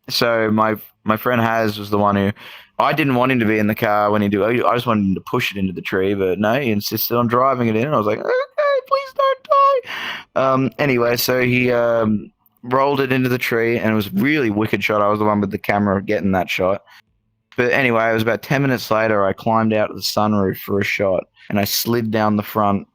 So my friend Haz was the one who, I didn't want him to be in the car when he do. I just wanted him to push it into the tree, but no, he insisted on driving it in. And I was like, okay, please don't die. Anyway, so he rolled it into the tree, and it was a really wicked shot. I was the one with the camera getting that shot. But anyway, it was about 10 minutes later, I climbed out of the sunroof for a shot, and I slid down the front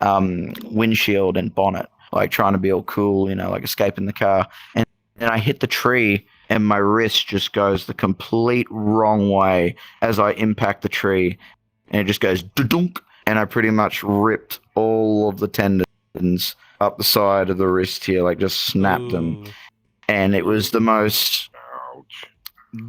windshield and bonnet, like trying to be all cool, like escaping the car. And I hit the tree, and my wrist just goes the complete wrong way as I impact the tree, and it just goes dunk, and I pretty much ripped all of the tendons up the side of the wrist here, like just snapped them. And it was the most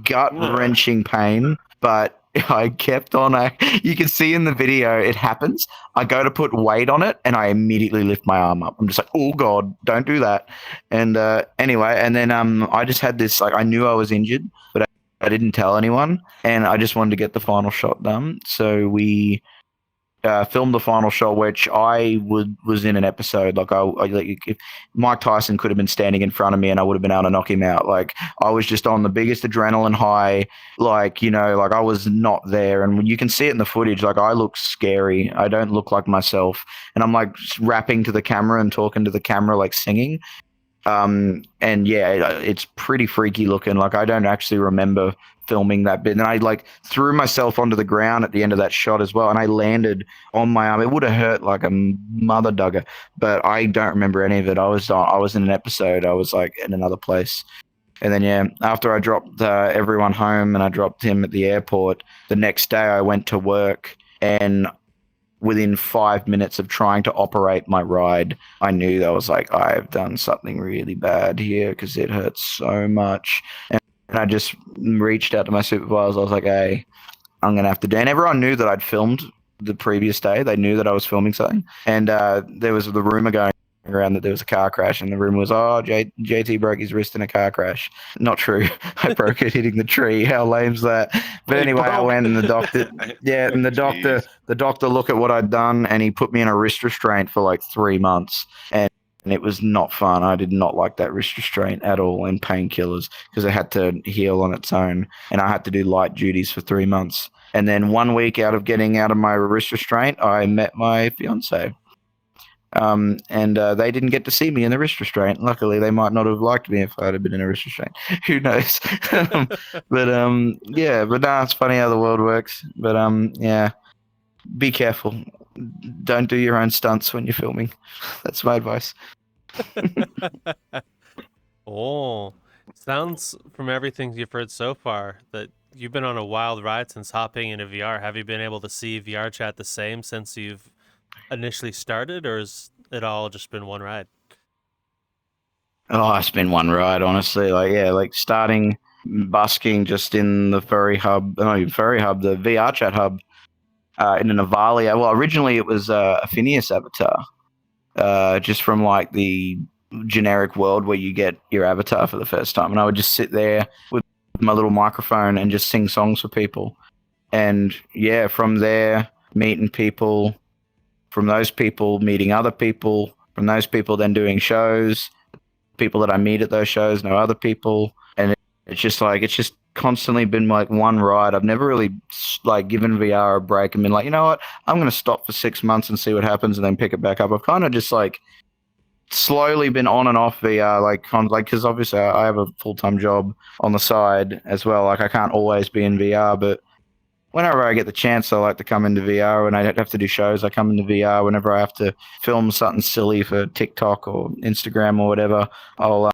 gut-wrenching pain, but I kept on. You can see in the video, it happens. I go to put weight on it, and I immediately lift my arm up. I'm just like, oh God, don't do that. And anyway, and then I just had this, like, I knew I was injured, but I didn't tell anyone, and I just wanted to get the final shot done. So we filmed the final shot, which I was in an episode. Like, if Mike Tyson could have been standing in front of me, and I would have been able to knock him out. Like, I was just on the biggest adrenaline high. Like, like I was not there. And you can see it in the footage. Like, I look scary. I don't look like myself. And I'm like rapping to the camera and talking to the camera, like singing. And yeah, it's pretty freaky looking. Like, I don't actually remember filming that bit, and I like threw myself onto the ground at the end of that shot as well, and I landed on my arm. It would have hurt like a mother dugger, but I don't remember any of it. I was in an episode. I was like in another place. And then yeah, after I dropped everyone home and I dropped him at the airport, the next day I went to work, and within 5 minutes of trying to operate my ride, I knew that I was like, I've done something really bad here because it hurts so much. And I just reached out to my supervisor. I was like, hey, I'm going to have to do it. And everyone knew that I'd filmed the previous day. They knew that I was filming something. And there was the rumor going around that there was a car crash. And the rumor was, JT broke his wrist in a car crash. Not true. I broke it hitting the tree. How lame's that? But anyway, I went, and the doctor looked at what I'd done, and he put me in a wrist restraint for like 3 months. And it was not fun. I did not like that wrist restraint at all, and painkillers, because it had to heal on its own, and I had to do light duties for 3 months. And then 1 week out of getting out of my wrist restraint, I met my fiance. And they didn't get to see me in the wrist restraint. Luckily, they might not have liked me if I had been in a wrist restraint. Who knows? Yeah, but nah, it's funny how the world works. But yeah, be careful. Don't do your own stunts when you're filming. That's my advice. Oh, sounds from everything you've heard so far that you've been on a wild ride since hopping into VR. Have you been able to see VRchat the same since you've initially started, or has it all just been one ride? Oh, it's been one ride, honestly. Like starting busking just in the the VRchat hub in an Avalia. Well, originally it was a Phineas avatar. Just from like the generic world where you get your avatar for the first time. And I would just sit there with my little microphone and just sing songs for people. And yeah, from there, meeting people, from those people, meeting other people, from those people, then doing shows, people that I meet at those shows know other people. And it's just constantly been like one ride. I've never really like given VR a break and been like, you know what, I'm going to stop for 6 months and see what happens and then pick it back up. I've kind of just like slowly been on and off VR, like because obviously I have a full-time job on the side as well. Like I can't always be in VR, but whenever I get the chance, I like to come into VR. When I don't have to do shows, I come into VR. Whenever I have to film something silly for TikTok or Instagram or whatever, I'll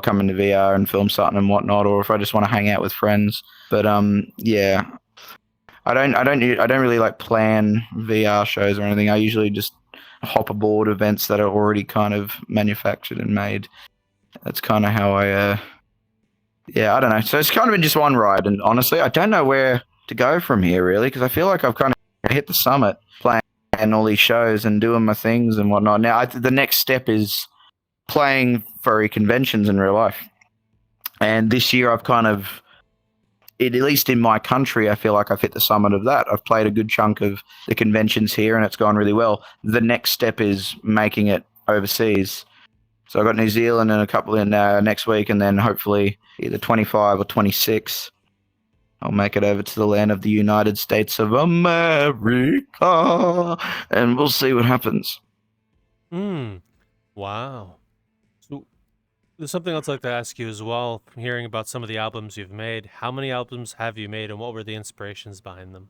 come into VR and film something and whatnot, or if I just want to hang out with friends. But yeah, I don't really like plan VR shows or anything. I usually just hop aboard events that are already kind of manufactured and made. That's kind of how I yeah, I don't know. So it's kind of been just one ride, and honestly, I don't know where to go from here really, because I feel like I've kind of hit the summit playing playing all these shows and doing my things and whatnot. Now, the next step is playing furry conventions in real life. And this year I've kind of, at least in my country, I feel like I've hit the summit of that. I've played a good chunk of the conventions here and it's gone really well. The next step is making it overseas. So I've got New Zealand and a couple in next week, and then hopefully either 25 or 26. I'll make it over to the land of the United States of America, and we'll see what happens. Wow. So there's something else I'd like to ask you as well, from hearing about some of the albums you've made. How many albums have you made, and what were the inspirations behind them?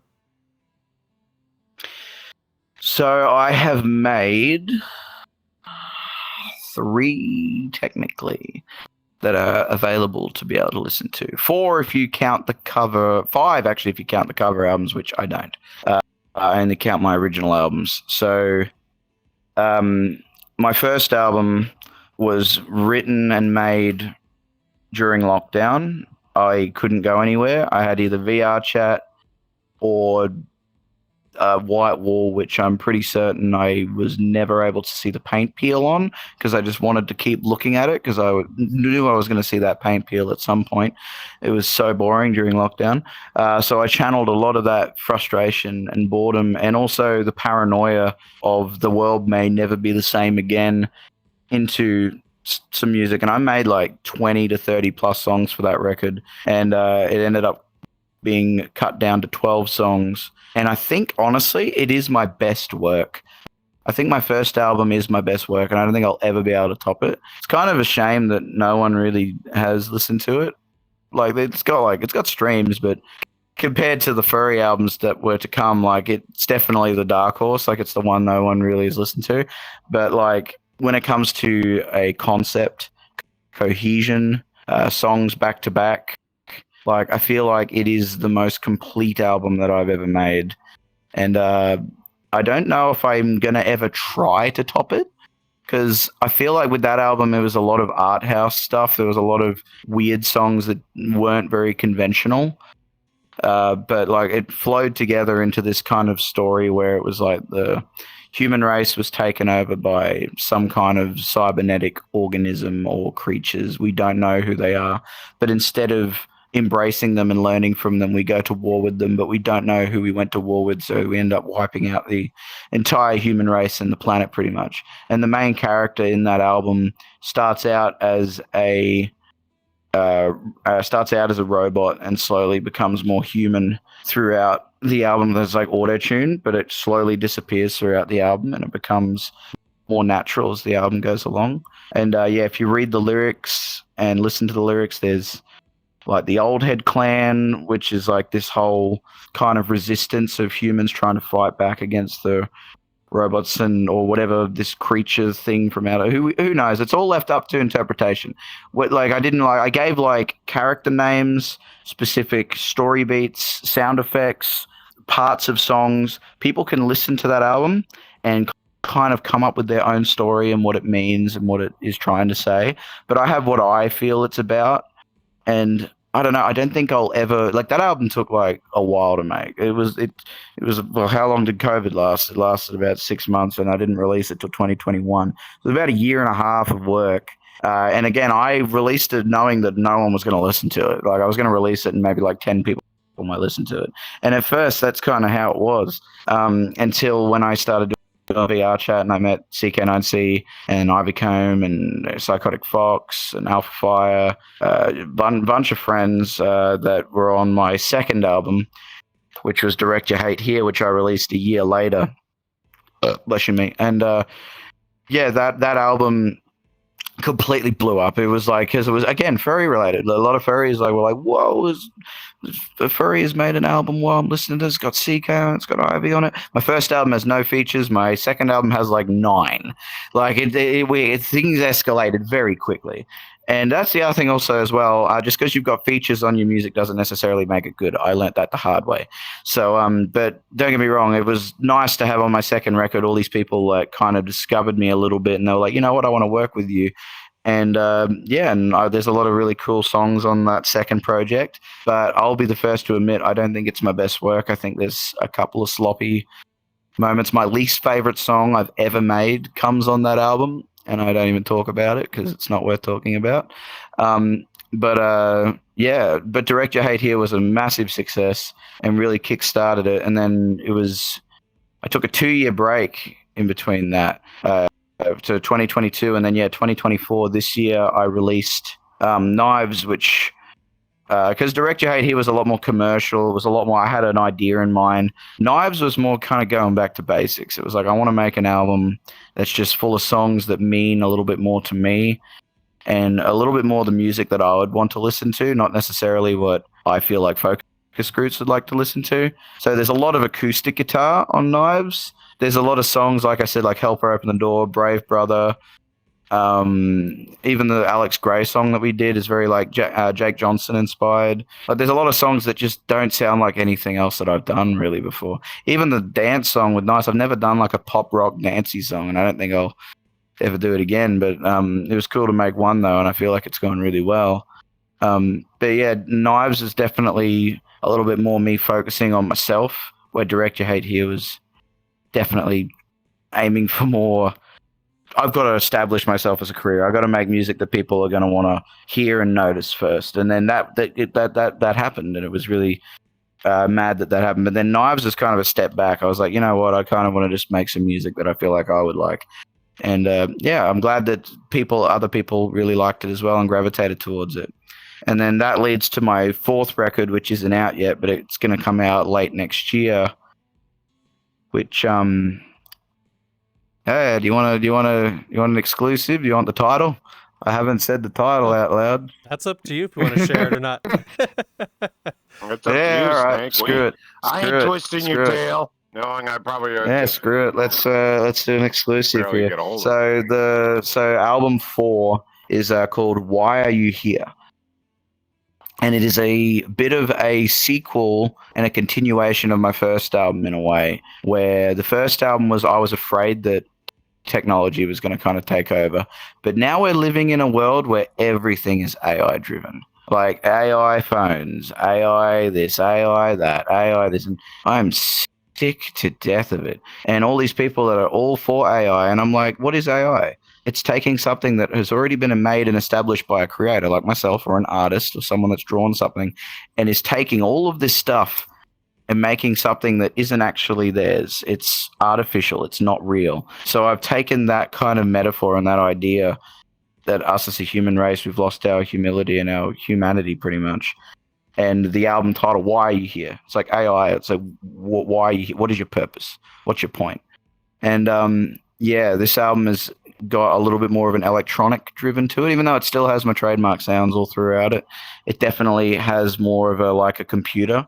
So I have made 3 technically that are available to be able to listen to. 4 if you count the cover, 5 actually if you count the cover albums, which I don't. I only count my original albums. So my first album was written and made during lockdown. I couldn't go anywhere. I had either Vrchat or White Wall, which I'm pretty certain I was never able to see the paint peel on because I just wanted to keep looking at it because I knew I was going to see that paint peel at some point. It was so boring during lockdown. So I channeled a lot of that frustration and boredom and also the paranoia of the world may never be the same again into some music. And I made like 20 to 30 plus songs for that record. And it ended up being cut down to 12 songs. And I think, honestly, it is my best work. I think my first album is my best work, and I don't think I'll ever be able to top it. It's kind of a shame that no one really has listened to it. Like, it's got streams, but compared to the furry albums that were to come, like, it's definitely the dark horse. Like, it's the one no one really has listened to. But, like, when it comes to a concept, cohesion, songs back to back, like, I feel like it is the most complete album that I've ever made. And I don't know if I'm going to ever try to top it, because I feel like with that album, there was a lot of art house stuff. There was a lot of weird songs that weren't very conventional. But, like, it flowed together into this kind of story where it was like the human race was taken over by some kind of cybernetic organism or creatures. We don't know who they are. But instead of embracing them and learning from them, we go to war with them, but we don't know who we went to war with, so we end up wiping out the entire human race and the planet pretty much. And the main character in that album starts out as a robot and slowly becomes more human throughout the album. There's like auto-tune, but it slowly disappears throughout the album and it becomes more natural as the album goes along. And if you read the lyrics and listen to the lyrics, there's like the Old Head Clan, which is like this whole kind of resistance of humans trying to fight back against the robots or whatever this creature thing from outer. Who knows? It's all left up to interpretation. I gave like character names, specific story beats, sound effects, parts of songs. People can listen to that album and kind of come up with their own story and what it means and what it is trying to say. But I have what I feel it's about. And I don't know. I don't think I'll ever like that album. Took like a while to make. It was well, how long did COVID last? It lasted about 6 months, and I didn't release it till 2021. It was about a year and a half of work. And again, I released it knowing that no one was going to listen to it. Like I was going to release it, and maybe like 10 people might listen to it. And at first, that's kind of how it was. Until when I started doing Vrchat and I met CK9C and Ivycomb and Psychotic Fox and Alpha Fire, a bunch of friends that were on my second album, which was Direct Your Hate Here, which I released a year later. Bless you, me. And that album completely blew up. It was like, because it was, again, furry related. A lot of furries were like, whoa, the furry has made an album while I'm listening to this. It's got CK on it, it's got Ivy on it. My first album has no features. My second album has like 9. Like things escalated very quickly. And that's the other thing also as well. Just because you've got features on your music doesn't necessarily make it good. I learnt that the hard way. So, but don't get me wrong. It was nice to have on my second record all these people that kind of discovered me a little bit, and they were like, you know what, I want to work with you. And there's a lot of really cool songs on that second project. But I'll be the first to admit I don't think it's my best work. I think there's a couple of sloppy moments. My least favorite song I've ever made comes on that album, and I don't even talk about it because it's not worth talking about. But Direct Your Hate Here was a massive success and really kick-started it. And then I took a 2-year break in between that to 2022, and then 2024. This year I released Knives, which because Direct Your Hate Here was a lot more commercial. It was a lot more. I had an idea in mind. Knives was more kind of going back to basics. It was like I want to make an album that's just full of songs that mean a little bit more to me, and a little bit more the music that I would want to listen to, not necessarily what I feel like focus groups would like to listen to. So there's a lot of acoustic guitar on Knives. There's a lot of songs, like I said, like Help Her Open the Door, Brave Brother. Even the Alex Gray song that we did is very like Jake Johnson inspired. Like, there's a lot of songs that just don't sound like anything else that I've done really before. Even the dance song with Nice, I've never done like a pop rock dancey song, and I don't think I'll ever do it again. But it was cool to make one though, and I feel like it's gone really well. But yeah, Knives is definitely a little bit more me focusing on myself, where Direct Your Hate Here was definitely aiming for more. I've got to establish myself as a career. I've got to make music that people are going to want to hear and notice first. And then that happened, and it was really mad that happened. But then Knives is kind of a step back. I was like, you know what? I kind of want to just make some music that I feel like I would like. And I'm glad that other people really liked it as well and gravitated towards it. And then that leads to my 4th record, which isn't out yet, but it's going to come out late next year. Which Hey, do you want an exclusive? Do you want the title? I haven't said the title out loud. That's up to you if you want to share it or not. It's up to you, all right. Snake. Screw it. I ain't twisting your tail, knowing I probably. Screw it. Let's do an exclusive Barely here. get hold So album 4 is called Why Are You Here? And it is a bit of a sequel and a continuation of my first album in a way, where the first album was I was afraid that technology was going to kind of take over. But now we're living in a world where everything is AI driven. Like AI phones, AI this, AI that, AI this. And I'm sick to death of it. And all these people that are all for AI. And I'm like, what is AI? It's taking something that has already been made and established by a creator like myself or an artist or someone that's drawn something, and is taking all of this stuff and making something that isn't actually theirs. It's artificial. It's not real. So I've taken that kind of metaphor and that idea that us as a human race, we've lost our humility and our humanity pretty much. And the album title, Why Are You Here? It's like AI. It's like, why are you here? What is your purpose? What's your point? And this album has got a little bit more of an electronic driven to it, even though it still has my trademark sounds all throughout it. It definitely has more of a computer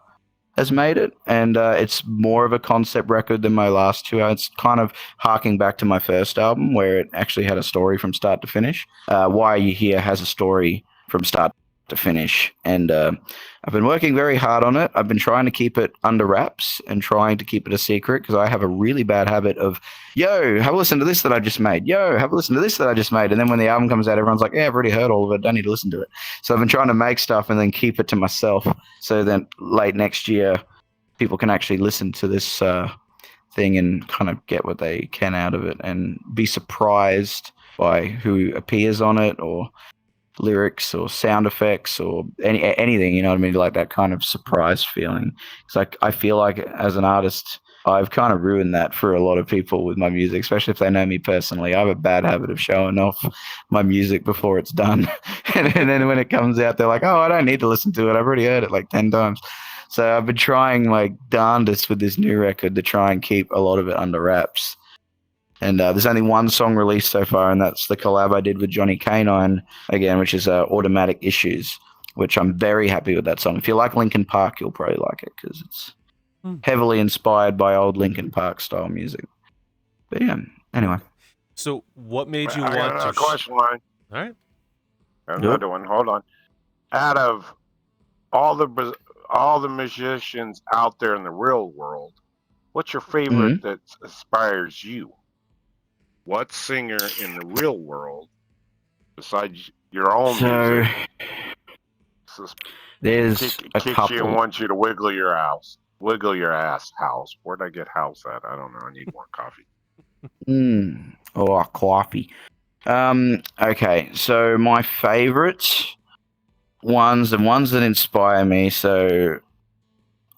has made it, and it's more of a concept record than my last two. It's kind of harking back to my first album where it actually had a story from start to finish. Why Are You Here has a story from start to finish, and I've been working very hard on it. I've been trying to keep it under wraps and trying to keep it a secret because I have a really bad habit of, yo, have a listen to this that I just made. Yo, have a listen to this that I just made. And then when the album comes out, everyone's like, yeah, I've already heard all of it. Don't need to listen to it. So I've been trying to make stuff and then keep it to myself so then late next year, people can actually listen to this thing and kind of get what they can out of it and be surprised by who appears on it or lyrics or sound effects or anything, you know what I mean? Like that kind of surprise feeling. It's like I feel like as an artist, I've kind of ruined that for a lot of people with my music, especially if they know me personally. I have a bad habit of showing off my music before it's done. and then when it comes out, they're like, oh, I don't need to listen to it. I've already heard it like 10 times. So I've been trying like darndest with this new record to try and keep a lot of it under wraps. And there's only one song released so far, and that's the collab I did with Johnny Canine, again, which is Automatic Issues, which I'm very happy with that song. If you like Linkin Park, you'll probably like it because it's heavily inspired by old Linkin Park style music. But yeah, anyway. So what made you I want got to... another question line. All right. Another one. Hold on. Out of all the musicians out there in the real world, what's your favorite that inspires you? What singer in the real world, besides your own music, there's a kicks couple. you and wants you to wiggle your house? Wiggle your ass, House. Where'd I get House at? I don't know. I need more coffee. Oh, coffee. Okay, so my favorite ones and ones that inspire me. So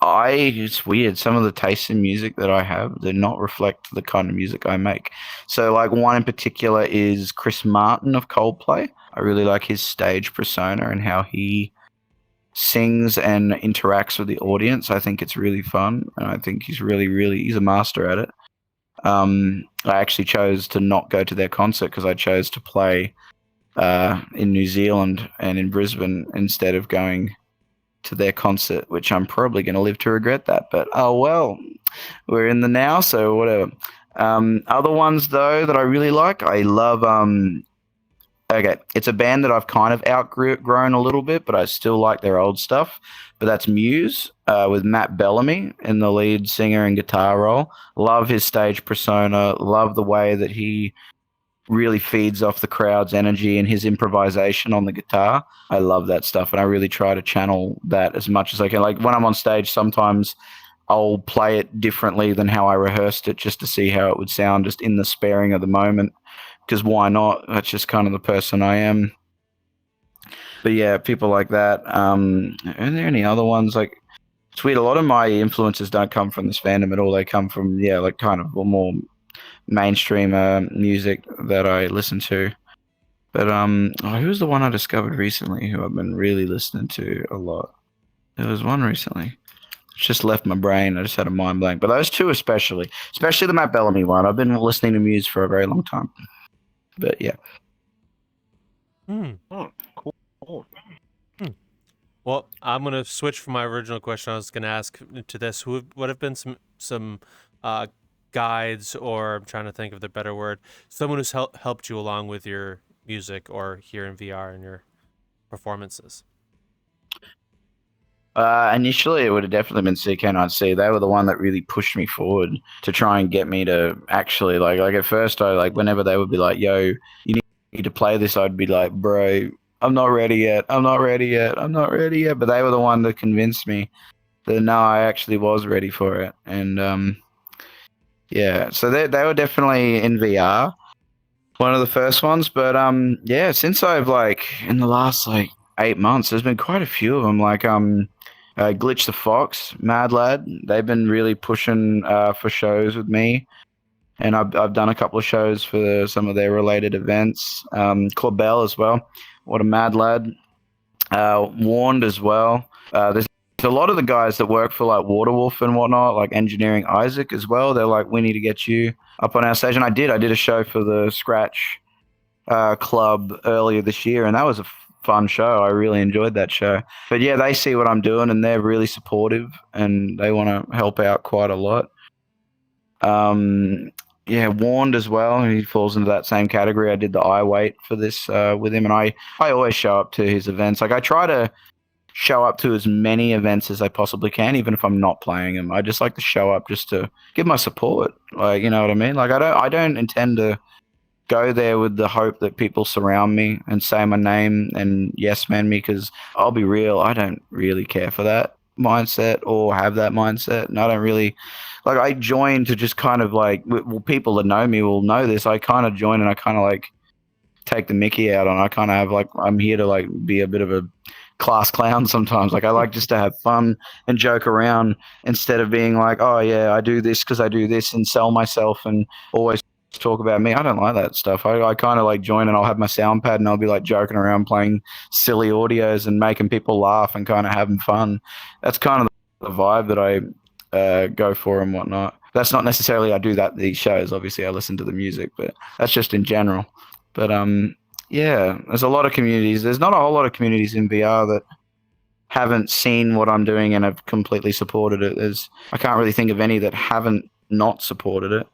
it's weird. Some of the tastes in music that I have do not reflect the kind of music I make. So, like, one in particular is Chris Martin of Coldplay. I really like his stage persona and how he sings and interacts with the audience. I think it's really fun, and I think he's he's a master at it. I actually chose to not go to their concert because I chose to play in New Zealand and in Brisbane instead of going to their concert, which I'm probably going to live to regret that. But oh well, we're in the now, so whatever. Other ones though that I really like, I love. Okay, it's a band that I've kind of outgrown a little bit, but I still like their old stuff. But that's Muse with Matt Bellamy in the lead singer and guitar role. Love his stage persona. Love the way that he really feeds off the crowd's energy and his improvisation on the guitar. I love that stuff, and I really try to channel that as much as I can. Like when I'm on stage, sometimes I'll play it differently than how I rehearsed it just to see how it would sound just in the sparing of the moment. Because why not? That's just kind of the person I am. But yeah, people like that. Are there any other ones? Like, it's weird. A lot of my influences don't come from this fandom at all. They come from, yeah, like kind of more mainstream music that I listen to. But who was the one I discovered recently who I've been really listening to a lot? There was one recently. It's just left my brain. I just had a mind blank. But those two especially the Matt Bellamy one. I've been listening to Muse for a very long time. But yeah. Cool. Well, I'm gonna switch from my original question. I was gonna ask to this: what have been some guides, or I'm trying to think of the better word, someone who's helped you along with your music or here in VR and your performances? Initially, it would have definitely been CK9C. They were the one that really pushed me forward to try and get me to actually like at first I like whenever they would be like, "Yo, you need to play this," I'd be like, "Bro, I'm not ready yet. I'm not ready yet. I'm not ready yet." But they were the one that convinced me that no, I actually was ready for it. And yeah, so they were definitely in VR, one of the first ones. But yeah, since I've like in the last like 8 months, there's been quite a few of them. Like Glitch the Fox, Mad Lad. They've been really pushing for shows with me, and I've done a couple of shows for some of their related events. Clabell as well. What a mad lad. Warned as well. There's a lot of the guys that work for like Waterwolf and whatnot, like Engineering Isaac as well. They're like, we need to get you up on our stage. And I did a show for the Scratch Club earlier this year, and that was a fun show. I really enjoyed that show. But yeah, they see what I'm doing and they're really supportive and they want to help out quite a lot. Yeah, Warned as well. He falls into that same category. I did the eye weight for this with him, and I always show up to his events. Like I try to show up to as many events as I possibly can, even if I'm not playing them. I just like to show up just to give my support. Like, you know what I mean? Like I don't intend to go there with the hope that people surround me and say my name and yes man me, because I'll be real, I don't really care for that mindset or have that mindset, and I don't really like. I join to just kind of like, well, people that know me will know this. I kind of join and I kind of like take the mickey out on. I kind of have like, I'm here to like be a bit of a class clown sometimes. Like I like just to have fun and joke around instead of being like, oh yeah, I do this because I do this, and sell myself and always talk about me. I don't like that stuff. I kind of like join and I'll have my sound pad and I'll be like joking around playing silly audios and making people laugh and kind of having fun. That's kind of the vibe that I go for and whatnot. That's not necessarily I do that these shows. Obviously I listen to the music, but that's just in general. But yeah, there's a lot of communities. There's not a whole lot of communities in VR that haven't seen what I'm doing and have completely supported it. I can't really think of any that haven't not supported it.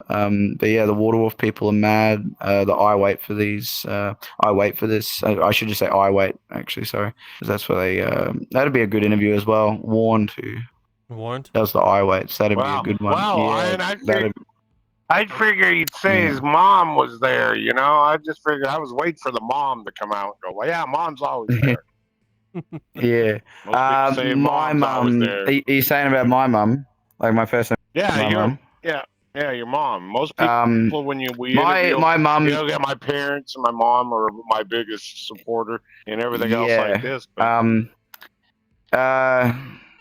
But yeah, the Waterwolf people are mad. The I wait for these. I wait for this. I should just say I wait. Actually, sorry, because that's where they. That'd be a good interview as well. Warned who does the I waits. That'd be a good one. Wow, yeah, I'd figure you'd say his mom was there. You know, I just figured I was waiting for the mom to come out and go, well, yeah, mom's always there. Yeah. Most people say My mom's always mum. there. Are you saying about my mum? Like my first name, Yeah, my mum. yeah, your mom. Most Um, people when we my interview them, my you mum. know, get my parents and my mom are my biggest supporter and everything else like Yeah. this. But Uh.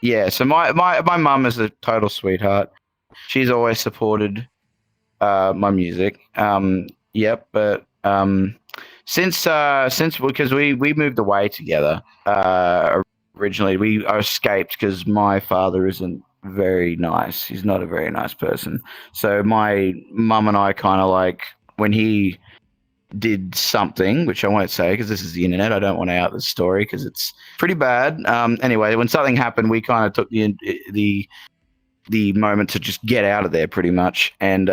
Yeah. So my mum is a total sweetheart. She's always supported my music. Yep. But since because we moved away together. Originally we escaped because my father isn't very nice. He's not a very nice person. So my mum and I kind of like when he did something, which I won't say because this is the internet. I don't want to out the story because it's pretty bad. Anyway, when something happened, we kind of took the moment to just get out of there, pretty much, and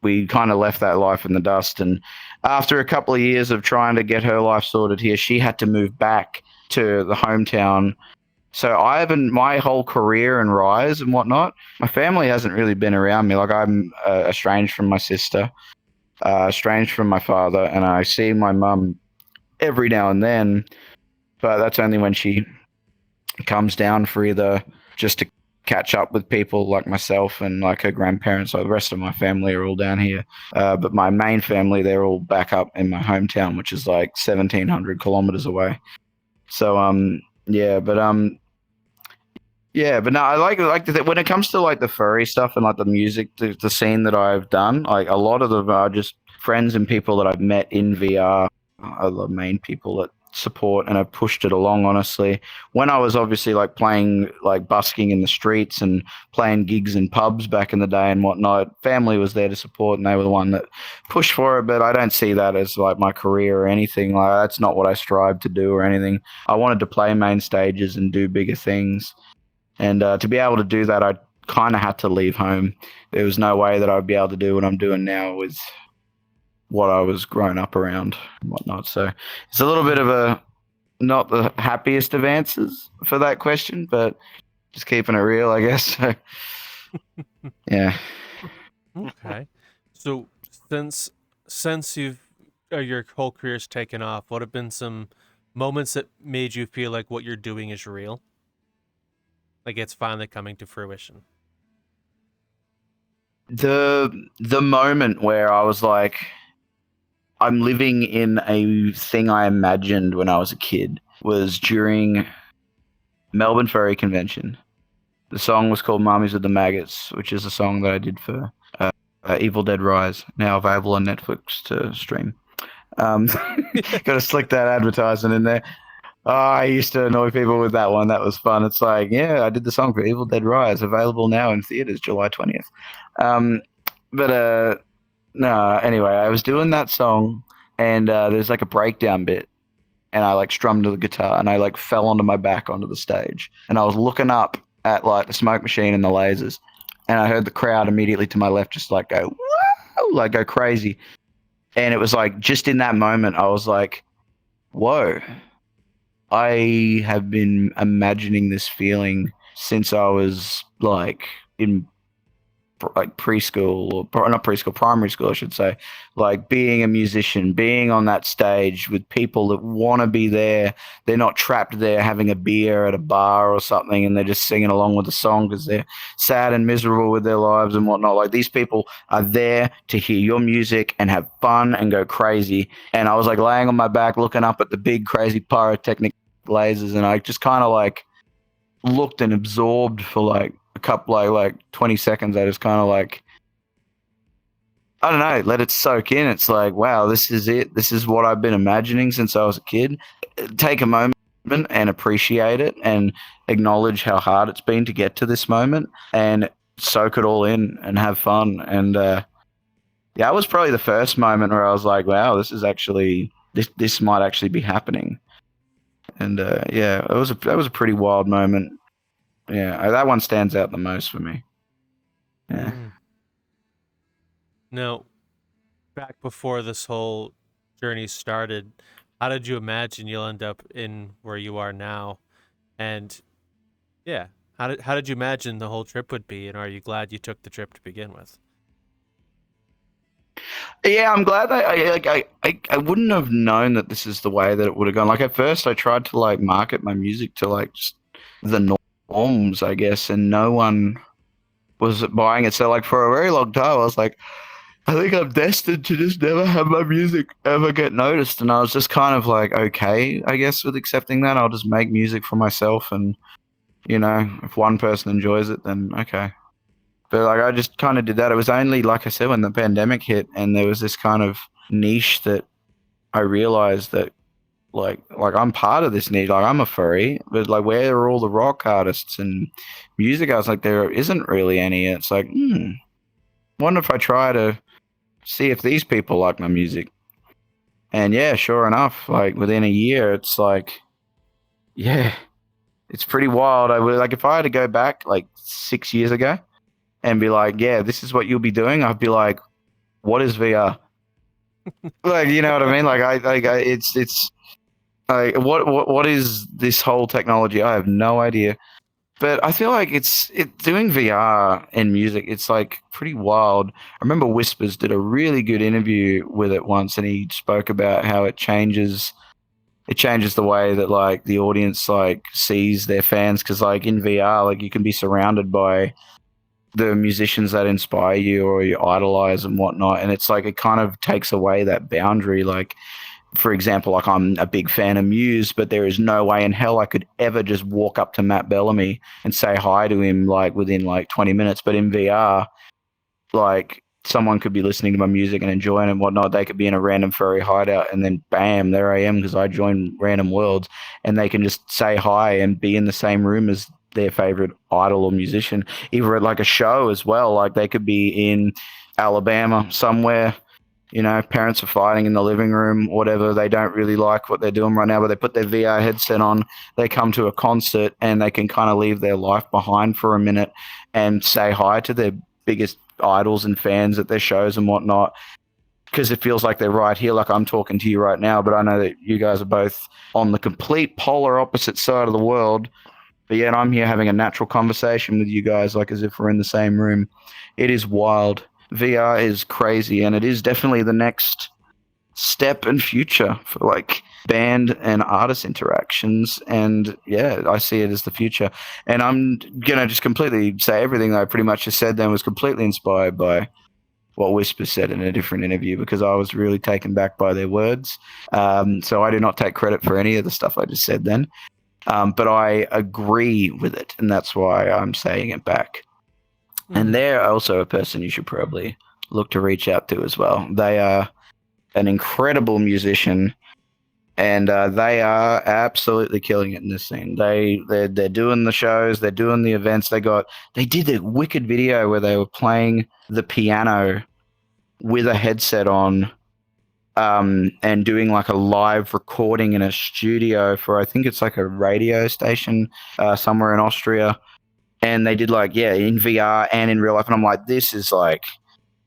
we kind of left that life in the dust. And after a couple of years of trying to get her life sorted here, she had to move back to the hometown. So I haven't my whole career and rise and whatnot. My family hasn't really been around me. Like I'm estranged from my sister, estranged from my father, and I see my mum every now and then, but that's only when she comes down for either just to catch up with people like myself and like her grandparents. Like the rest of my family are all down here, but my main family they're all back up in my hometown, which is like 1,700 kilometers away. So yeah, but no, I like when it comes to like the furry stuff and like the music, the scene that I've done. Like a lot of them are just friends and people that I've met in VR are the main people that support and have pushed it along. Honestly, when I was obviously like playing like busking in the streets and playing gigs in pubs back in the day and whatnot, family was there to support and they were the one that pushed for it. But I don't see that as like my career or anything. Like that's not what I strive to do or anything. I wanted to play main stages and do bigger things. And to be able to do that, I kind of had to leave home. There was no way that I'd be able to do what I'm doing now with what I was grown up around and whatnot. So it's a little bit of a not the happiest of answers for that question, but just keeping it real, I guess. So, yeah. Okay. So since you've your whole career's taken off, what have been some moments that made you feel like what you're doing is real? Like it's finally coming to fruition. The moment where I was like, I'm living in a thing I imagined when I was a kid was during Melbourne Furry Convention. The song was called Mummies with the Maggots, which is a song that I did for Evil Dead Rise, now available on Netflix to stream. Got to slick that advertisement in there. Oh, I used to annoy people with that one. That was fun. It's like, yeah, I did the song for Evil Dead Rise, available now in theaters July 20th. But no, anyway, I was doing that song, and there's like a breakdown bit, and I like strummed to the guitar, and I like fell onto my back onto the stage, and I was looking up at like the smoke machine and the lasers, and I heard the crowd immediately to my left just like go, whoa, like go crazy, and it was like just in that moment, I was like, whoa. I have been imagining this feeling since I was like in like preschool or not preschool, primary school, I should say. Like being a musician, being on that stage with people that want to be there. They're not trapped there having a beer at a bar or something, and they're just singing along with the song because they're sad and miserable with their lives and whatnot. Like these people are there to hear your music and have fun and go crazy. And I was like laying on my back, looking up at the big crazy pyrotechnic lasers, and I just kind of like looked and absorbed for like a couple like 20 seconds. I just kind of like, I don't know, let it soak in. It's like, wow, this is it. This is what I've been imagining since I was a kid. Take a moment and appreciate it and acknowledge how hard it's been to get to this moment and soak it all in and have fun. And yeah, that was probably the first moment where I was like, wow, this is actually this might actually be happening. And yeah, that was a pretty wild moment. Yeah, that one stands out the most for me. Yeah. Now, back before this whole journey started, how did you imagine you'll end up in where you are now? And yeah, how did you imagine the whole trip would be? And are you glad you took the trip to begin with? Yeah, I'm glad that I wouldn't have known that this is the way that it would have gone. Like at first, I tried to like market my music to like just the norms, I guess, and no one was buying it. So like for a very long time, I was like, I think I'm destined to just never have my music ever get noticed. And I was just kind of like, okay, I guess with accepting that, I'll just make music for myself, and if one person enjoys it, then okay. But like I just kind of did that. It was only like I said when the pandemic hit, and there was this kind of niche that I realized that like I'm part of this niche. Like I'm a furry, but like where are all the rock artists and music artists? Like there isn't really any. It's like, wonder if I try to see if these people like my music. And yeah, sure enough, like within a year, it's like, yeah, it's pretty wild. I would like if I had to go back like 6 years ago and be like, yeah, this is what you'll be doing. I'd be like, what is VR? Like, you know what I mean? Like, it's like, what is this whole technology? I have no idea. But I feel like it's doing VR and music. It's like pretty wild. I remember Whispers did a really good interview with it once, and he spoke about how it changes the way that like the audience like sees their fans, because like in VR, like you can be surrounded by the musicians that inspire you or you idolize and whatnot, and it's like it kind of takes away that boundary. Like, for example, like I'm a big fan of Muse, but there is no way in hell I could ever just walk up to Matt Bellamy and say hi to him like within like 20 minutes. But in VR, like someone could be listening to my music and enjoying it and whatnot. They could be in a random furry hideout, and then bam, there I am because I joined Random Worlds, and they can just say hi and be in the same room as their favorite idol or musician, either at like a show as well. Like they could be in Alabama somewhere. Parents are fighting in the living room, whatever. They don't really like what they're doing right now, but they put their VR headset on. They come to a concert, and they can kind of leave their life behind for a minute and say hi to their biggest idols and fans at their shows and whatnot, because it feels like they're right here. Like I'm talking to you right now, but I know that you guys are both on the complete polar opposite side of the world. But yet I'm here having a natural conversation with you guys, like as if we're in the same room. It is wild. VR is crazy, and it is definitely the next step and future for like band and artist interactions. And yeah, I see it as the future. And I'm gonna just completely say everything that I pretty much just said then was completely inspired by what Whisper said in a different interview, because I was really taken back by their words. So I do not take credit for any of the stuff I just said then. But I agree with it, and that's why I'm saying it back. And they're also a person you should probably look to reach out to as well. They are an incredible musician, and they are absolutely killing it in this scene. They're doing the shows, they're doing the events. They did a wicked video where they were playing the piano with a headset on, and doing like a live recording in a studio for, I think it's like a radio station somewhere in Austria. And they did like, yeah, in VR and in real life. And I'm like, this is like,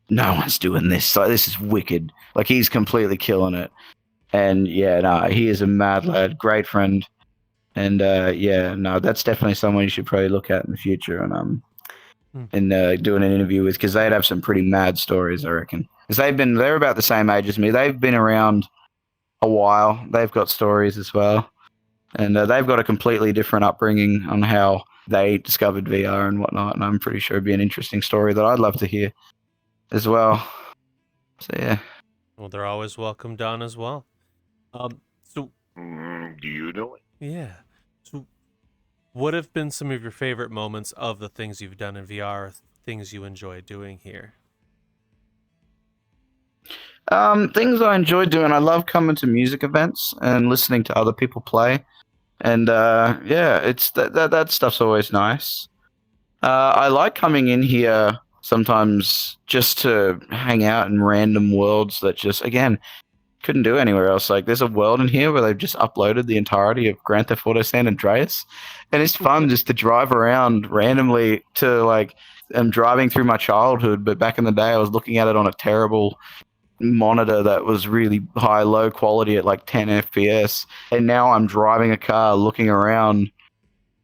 no one's doing this. Like, this is wicked. Like, he's completely killing it. And yeah, no, he is a mad lad, great friend. And yeah, no, that's definitely someone you should probably look at in the future and doing an interview with, because they'd have some pretty mad stories, I reckon. Because they're about the same age as me. They've been around a while. They've got stories as well. And they've got a completely different upbringing on how they discovered VR and whatnot, and I'm pretty sure it'd be an interesting story that I'd love to hear as well. So yeah. Well, they're always welcomed on as well. So Do you know it? yeah. So what have been some of your favorite moments of the things you've done in VR, things you enjoy doing here? Things I enjoy doing, I love coming to music events and listening to other people play. And yeah, it's that stuff's always nice. I like coming in here sometimes just to hang out in random worlds that just, again, couldn't do anywhere else. Like there's a world in here where they've just uploaded the entirety of Grand Theft Auto San Andreas, and it's fun just to drive around randomly to like, I'm driving through my childhood, but back in the day I was looking at it on a terrible monitor that was really low quality at like 10 FPS, and now I'm driving a car looking around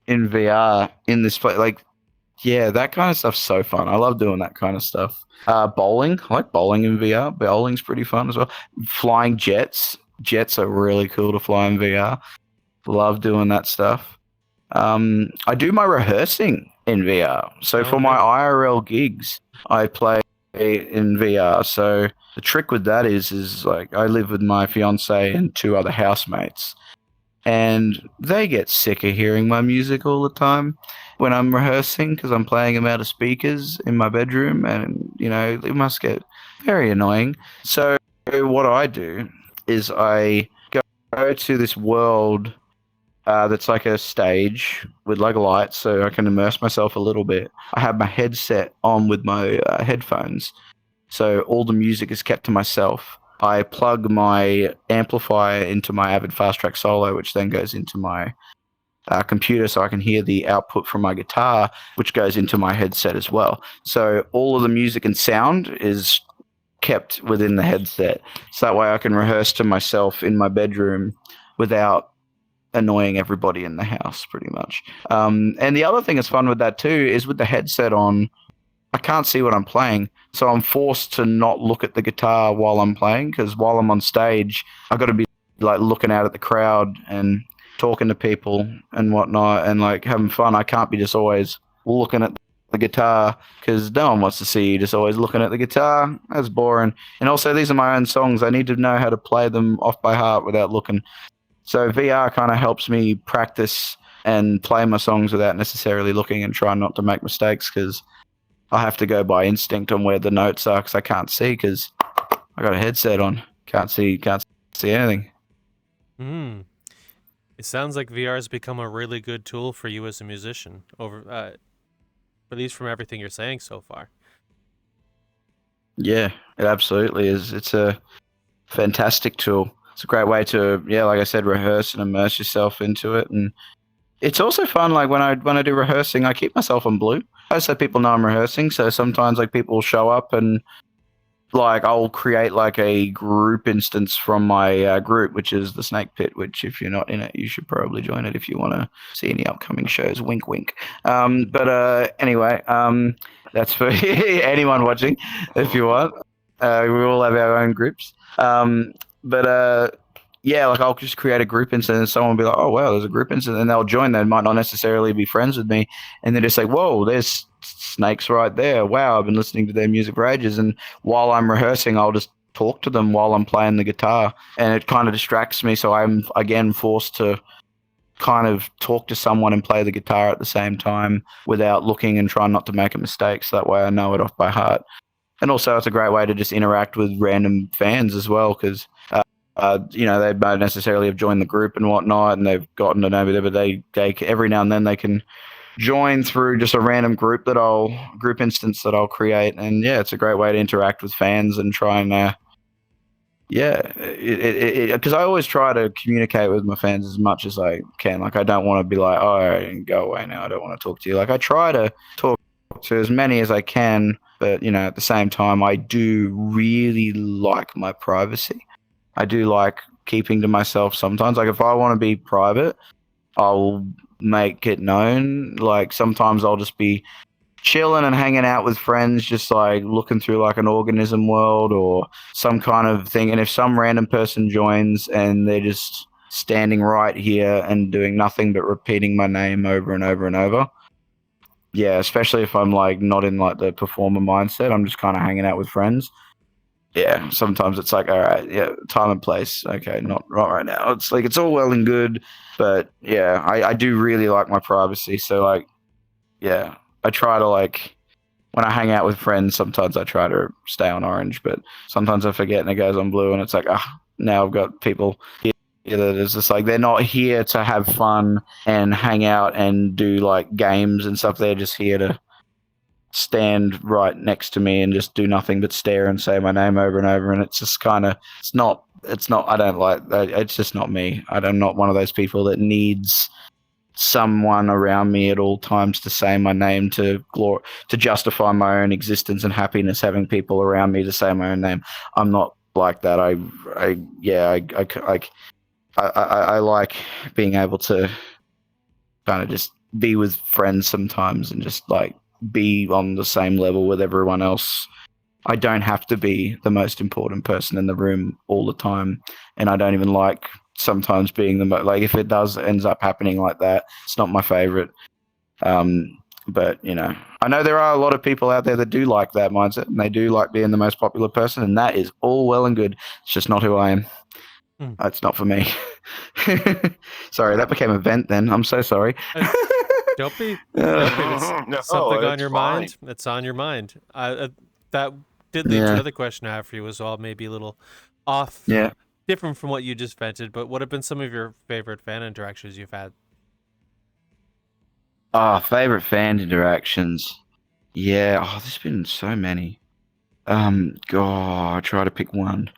in VR in this place. Like Yeah, that kind of stuff's so fun. I love doing that kind of stuff. Bowling. I like bowling in VR. Bowling's pretty fun as well. Flying jets. Jets are really cool to fly in VR. Love doing that stuff. I do my rehearsing in VR. So for my IRL gigs, I play in VR. So the trick with that is like I live with my fiance and 2 other housemates, and they get sick of hearing my music all the time when I'm rehearsing because I'm playing them out of speakers in my bedroom, and it must get very annoying. So what I do is I go to this world that's like a stage with like lights, so I can immerse myself a little bit. I have my headset on with my headphones, so all the music is kept to myself. I plug my amplifier into my Avid Fast Track Solo, which then goes into my computer, so I can hear the output from my guitar, which goes into my headset as well. So all of the music and sound is kept within the headset, so that way I can rehearse to myself in my bedroom without annoying everybody in the house, pretty much. And the other thing that's fun with that too is with the headset on, I can't see what I'm playing, so I'm forced to not look at the guitar while I'm playing, because while I'm on stage, I've got to be like looking out at the crowd and talking to people and whatnot and like having fun. I can't be just always looking at the guitar because no one wants to see you just always looking at the guitar. That's boring. And also, these are my own songs. I need to know how to play them off by heart without looking. So VR kind of helps me practice and play my songs without necessarily looking and trying not to make mistakes, because I have to go by instinct on where the notes are because I can't see because I got a headset on. Can't see anything. It sounds like VR has become a really good tool for you as a musician, at least from everything you're saying so far. Yeah, it absolutely is. It's a fantastic tool. It's a great way to, like I said, rehearse and immerse yourself into it. And it's also fun, like when I do rehearsing, I keep myself on blue. So people know I'm rehearsing, so sometimes like people will show up and like I'll create like a group instance from my group, which is the Snake Pit, which if you're not in it, you should probably join it if you want to see any upcoming shows. Wink, wink. But anyway, that's for anyone watching if you want. We all have our own groups. Yeah, like I'll just create a group instance and someone will be like, oh, wow, there's a group instance, and they'll join. They might not necessarily be friends with me, and they just say, whoa, there's Snakes right there. Wow, I've been listening to their music for ages, and while I'm rehearsing, I'll just talk to them while I'm playing the guitar, and it kind of distracts me, so I'm, again, forced to kind of talk to someone and play the guitar at the same time without looking and trying not to make a mistake, so that way I know it off by heart. And also, it's a great way to just interact with random fans as well, because they don't necessarily have joined the group and whatnot, and they've gotten to know me, but they every now and then they can join through just a random group instance that I'll create. And yeah, it's a great way to interact with fans and try and because I always try to communicate with my fans as much as I can. Like, I don't want to be like, oh, go away now, I don't want to talk to you. Like, I try to talk to as many as I can, but at the same time, I do really like my privacy. I do like keeping to myself sometimes. Like, if I want to be private, I'll make it known. Like, sometimes I'll just be chilling and hanging out with friends, just like looking through like an organism world or some kind of thing. And if some random person joins and they're just standing right here and doing nothing but repeating my name over and over and over, yeah, especially if I'm like not in like the performer mindset, I'm just kind of hanging out with friends. Yeah, sometimes it's like, all right, yeah, time and place. Okay, not right now. It's like, it's all well and good, but yeah, I do really like my privacy. So like, yeah, I try to like, when I hang out with friends, sometimes I try to stay on orange, but sometimes I forget and it goes on blue, and it's like, now I've got people here that is just like, they're not here to have fun and hang out and do like games and stuff. They're just here to stand right next to me and just do nothing but stare and say my name over and over. And it's just kind of, it's not, I don't like, it's just not me. I'm not one of those people that needs someone around me at all times to say my name to justify my own existence and happiness, having people around me to say my own name. I'm not like that. I like being able to kind of just be with friends sometimes and just like be on the same level with everyone else. I don't have to be the most important person in the room all the time, and I don't even like sometimes being like if it does ends up happening like that, it's not my favorite. But I know there are a lot of people out there that do like that mindset, and they do like being the most popular person, and that is all well and good. It's just not who I am. It's not for me. Sorry, that became a vent then. I'm so sorry. Don't be. It's something on your fine. mind. It's on your mind. That did lead to another question I have for you as well. Maybe a little off, different from what you just vented. But what have been some of your favorite fan interactions you've had? Favorite fan interactions. Yeah. There's been so many. Try to pick one.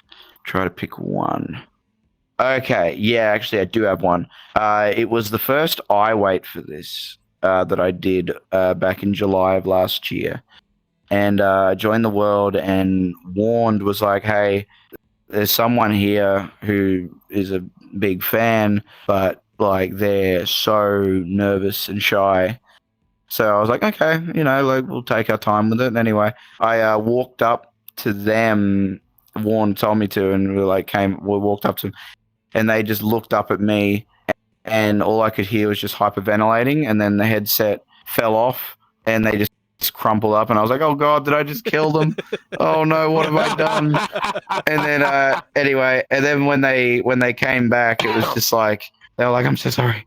Okay. Yeah, actually, I do have one. It was the first iWait for this that I did back in July of last year. And I joined the world, and Warned was like, hey, there's someone here who is a big fan, but like they're so nervous and shy. So I was like, okay, like we'll take our time with it. And anyway, I walked up to them. Warren told me to, and we walked up to them, and they just looked up at me, and all I could hear was just hyperventilating. And then the headset fell off, and they just crumpled up, and I was like, oh god, did I just kill them? Oh no, what have I done? And then anyway, and then when they came back, it was just like they were like, I'm so sorry.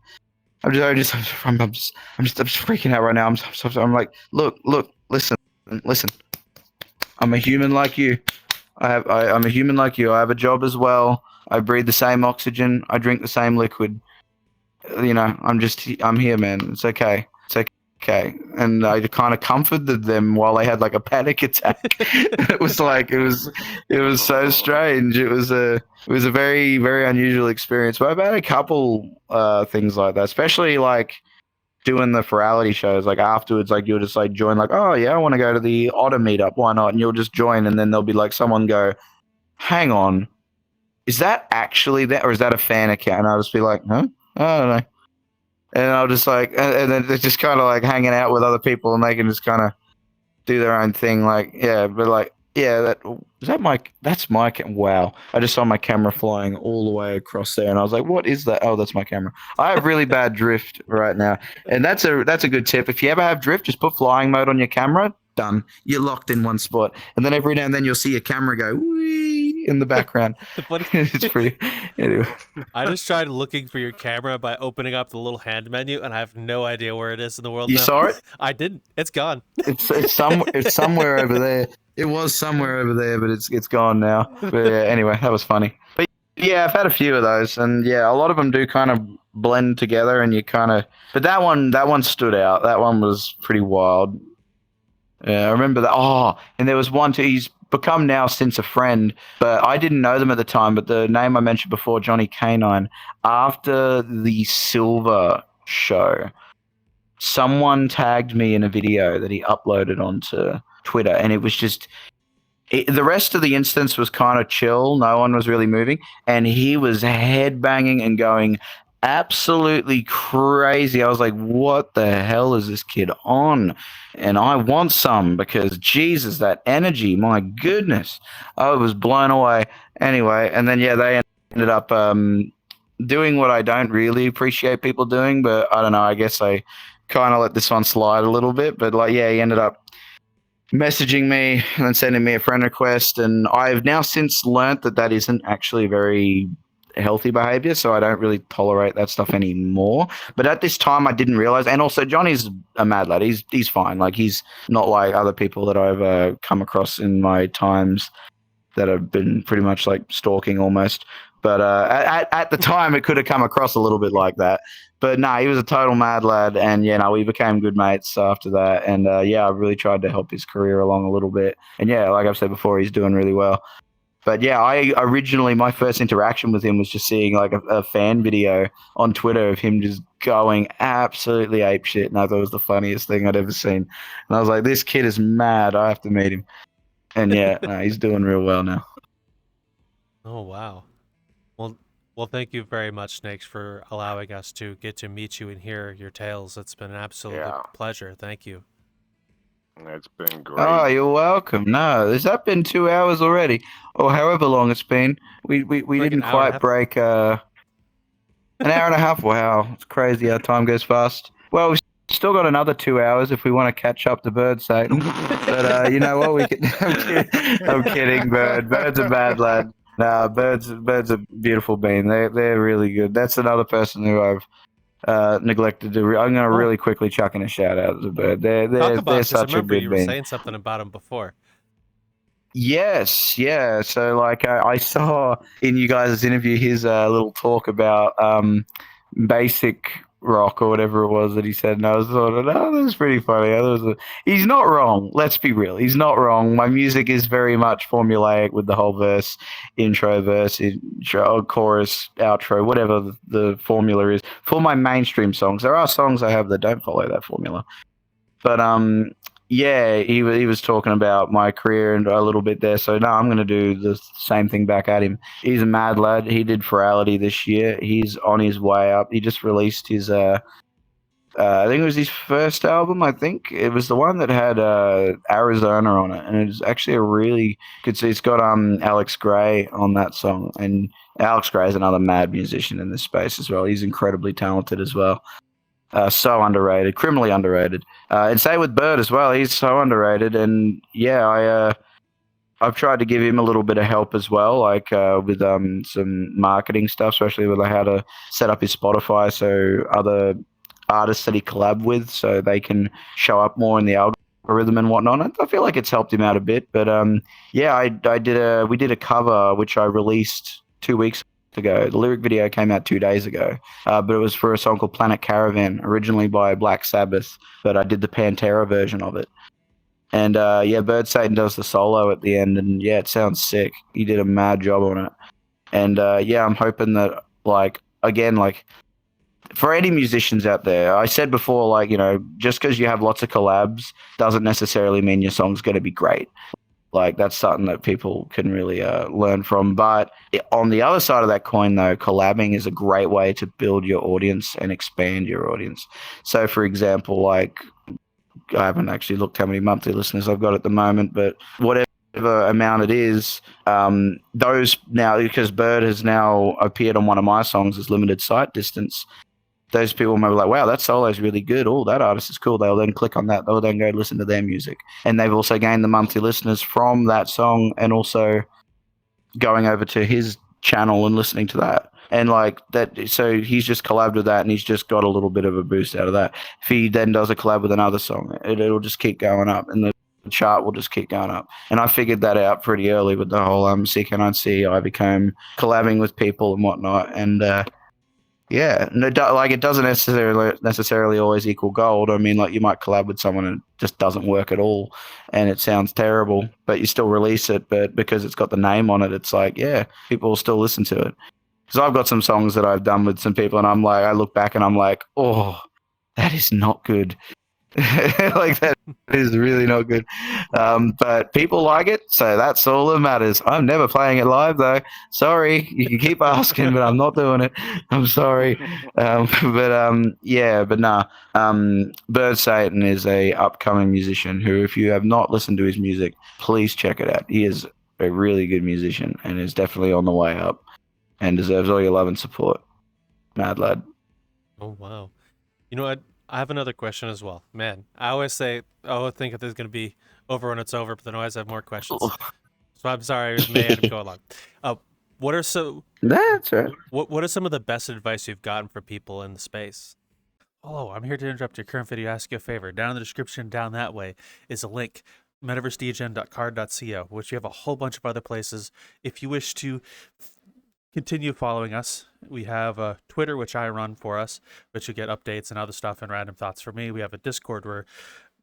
I'm just freaking out right now. I'm like, look, listen. I'm a human like you. I'm a human like you. I have a job as well. I breathe the same oxygen. I drink the same liquid. I'm here, man. It's okay. Okay. And I kind of comforted them while they had like a panic attack. It was so strange. It was a very, very unusual experience. But I've had a couple things like that, especially like doing the virality shows. Like afterwards, like you'll just like join, like, oh yeah, I want to go to the Otter meetup. Why not? And you'll just join, and then there'll be like someone go, hang on, is that actually that, or is that a fan account? And I'll just be like, huh? I don't know. And I'll just like, and then they're just kind of like hanging out with other people, and they can just kind of do their own thing. Like, yeah, but like, yeah, that's my wow. I just saw my camera flying all the way across there, and I was like, what is that? Oh, that's my camera. I have really bad drift right now. And that's a good tip. If you ever have drift, just put flying mode on your camera. Done. You're locked in one spot. And then every now and then you'll see your camera go wee in the background. It's pretty. Anyway. I just tried looking for your camera by opening up the little hand menu, and I have no idea where it is in the world. You saw it? I didn't. It's gone. It's somewhere over there. It was somewhere over there, but it's gone now. But yeah, anyway, that was funny. But yeah, I've had a few of those, and yeah, a lot of them do kind of blend together, and you kind of. But that one stood out. That one was pretty wild. Yeah, I remember that. Oh, and there was one too. He's become now since a friend, but I didn't know them at the time. But the name I mentioned before, Johnny Canine, after the Silver show, someone tagged me in a video that he uploaded onto Twitter, and it was just the rest of the instance was kind of chill. No one was really moving, and he was headbanging and going absolutely crazy. I was like, what the hell is this kid on? And I want some, because Jesus, that energy, my goodness, I was blown away. Anyway, and then yeah, they ended up doing what I don't really appreciate people doing, but I don't know, I guess I kind of let this one slide a little bit. But like, yeah, he ended up messaging me and then sending me a friend request, and I've now since learnt that isn't actually very healthy behavior, so I don't really tolerate that stuff anymore. But at this time I didn't realize, and also Johnny's a mad lad. He's fine. Like, he's not like other people that I've come across in my times that have been pretty much like stalking almost. But at the time it could have come across a little bit like that. But no, he was a total mad lad, and yeah, no, we became good mates after that. And yeah, I really tried to help his career along a little bit. And yeah, like I've said before, he's doing really well. But yeah, my first interaction with him was just seeing like a fan video on Twitter of him just going absolutely apeshit, and I thought it was the funniest thing I'd ever seen. And I was like, this kid is mad. I have to meet him. And yeah, no, he's doing real well now. Oh wow. Well, thank you very much, Snakes, for allowing us to get to meet you and hear your tales. It's been an absolute pleasure. Thank you. It's been great. Oh, you're welcome. No, has that been 2 hours already, or however long it's been? We Like didn't an hour and a quite half? break. An hour and a half. Wow, it's crazy how time goes fast. Well, we've still got another 2 hours if we want to catch up to Bird Satan. But you know what? We can. I'm kidding, Bird. Bird's a bad lad. Nah, Bird's a beautiful bean. They're really good. That's another person who I've neglected to. I'm gonna really quickly chuck in a shout out to Bird. Talk They're about, because I such a remember good you were bean. saying something about him before. Yes, yeah. So like I saw in you guys' interview his little talk about basic rock or whatever it was that he said, and I was sort of, oh, that was pretty funny. He's not wrong. Let's be real. He's not wrong. My music is very much formulaic with the whole verse, intro, chorus, outro, whatever the formula is for my mainstream songs. There are songs I have that don't follow that formula, but yeah, he was talking about my career and a little bit there. So no, I'm going to do the same thing back at him. He's a mad lad. He did Virality this year. He's on his way up. He just released his I think it was his first album. I think it was the one that had Arizona on it, and it's actually a really good. See, it's got Alex Gray on that song, and Alex Gray is another mad musician in this space as well. He's incredibly talented as well. So underrated, criminally underrated. And same with Bird as well. He's so underrated. And yeah, I've tried to give him a little bit of help as well, like with some marketing stuff, especially with how to set up his Spotify so other artists that he collab with, so they can show up more in the algorithm and whatnot. I feel like it's helped him out a bit. But yeah, we did a cover which I released 2 weeks ago. The lyric video came out 2 days ago, but it was for a song called Planet Caravan, originally by Black Sabbath, but I did the Pantera version of it. And yeah, Bird Satan does the solo at the end, and yeah, it sounds sick. He did a mad job on it. And yeah, I'm hoping that, like, again, like, for any musicians out there, I said before, like, you know, just because you have lots of collabs doesn't necessarily mean your song's going to be great. Like, that's something that people can really learn from. But on the other side of that coin, though, collabing is a great way to build your audience and expand your audience. So, for example, like, I haven't actually looked how many monthly listeners I've got at the moment, but whatever amount it is, those now, because Bird has now appeared on one of my songs as Limited Sight Distance, those people may be like, wow, that solo is really good. Oh, that artist is cool. They'll then click on that. They'll then go listen to their music. And they've also gained the monthly listeners from that song and also going over to his channel and listening to that. And like that, so he's just collabed with that and he's just got a little bit of a boost out of that. If he then does a collab with another song, it'll just keep going up and the chart will just keep going up. And I figured that out pretty early with the whole See Can I See. I became collabing with people and whatnot. And yeah, no, like it doesn't necessarily always equal gold. I mean, like you might collab with someone and it just doesn't work at all, and it sounds terrible, but you still release it. But because it's got the name on it, it's like, yeah, people will still listen to it. Because I've got some songs that I've done with some people, and I'm like, I look back and I'm like, oh, that is not good. Like that is really not good. But people like it, so that's all that matters. I'm never playing it live though. Sorry, you can keep asking, but I'm not doing it. I'm sorry. Yeah, but nah. Bird Satan is a upcoming musician who, if you have not listened to his music, please check it out. He is a really good musician and is definitely on the way up and deserves all your love and support. Mad lad. Oh wow. You know what? I have another question as well. Man, I always say, oh, I think if this is going to be over when it's over, but then I always have more questions. So I'm sorry, I made him go along. What are That's right. What are some of the best advice you've gotten for people in the space? Oh, I'm here to interrupt your current video. Ask you a favor. Down in the description, down that way, is a link. Metaversedegen.card.co, which you have a whole bunch of other places. If you wish to continue following us, we have Twitter, which I run for us, which you get updates and other stuff and random thoughts for me. We have a Discord where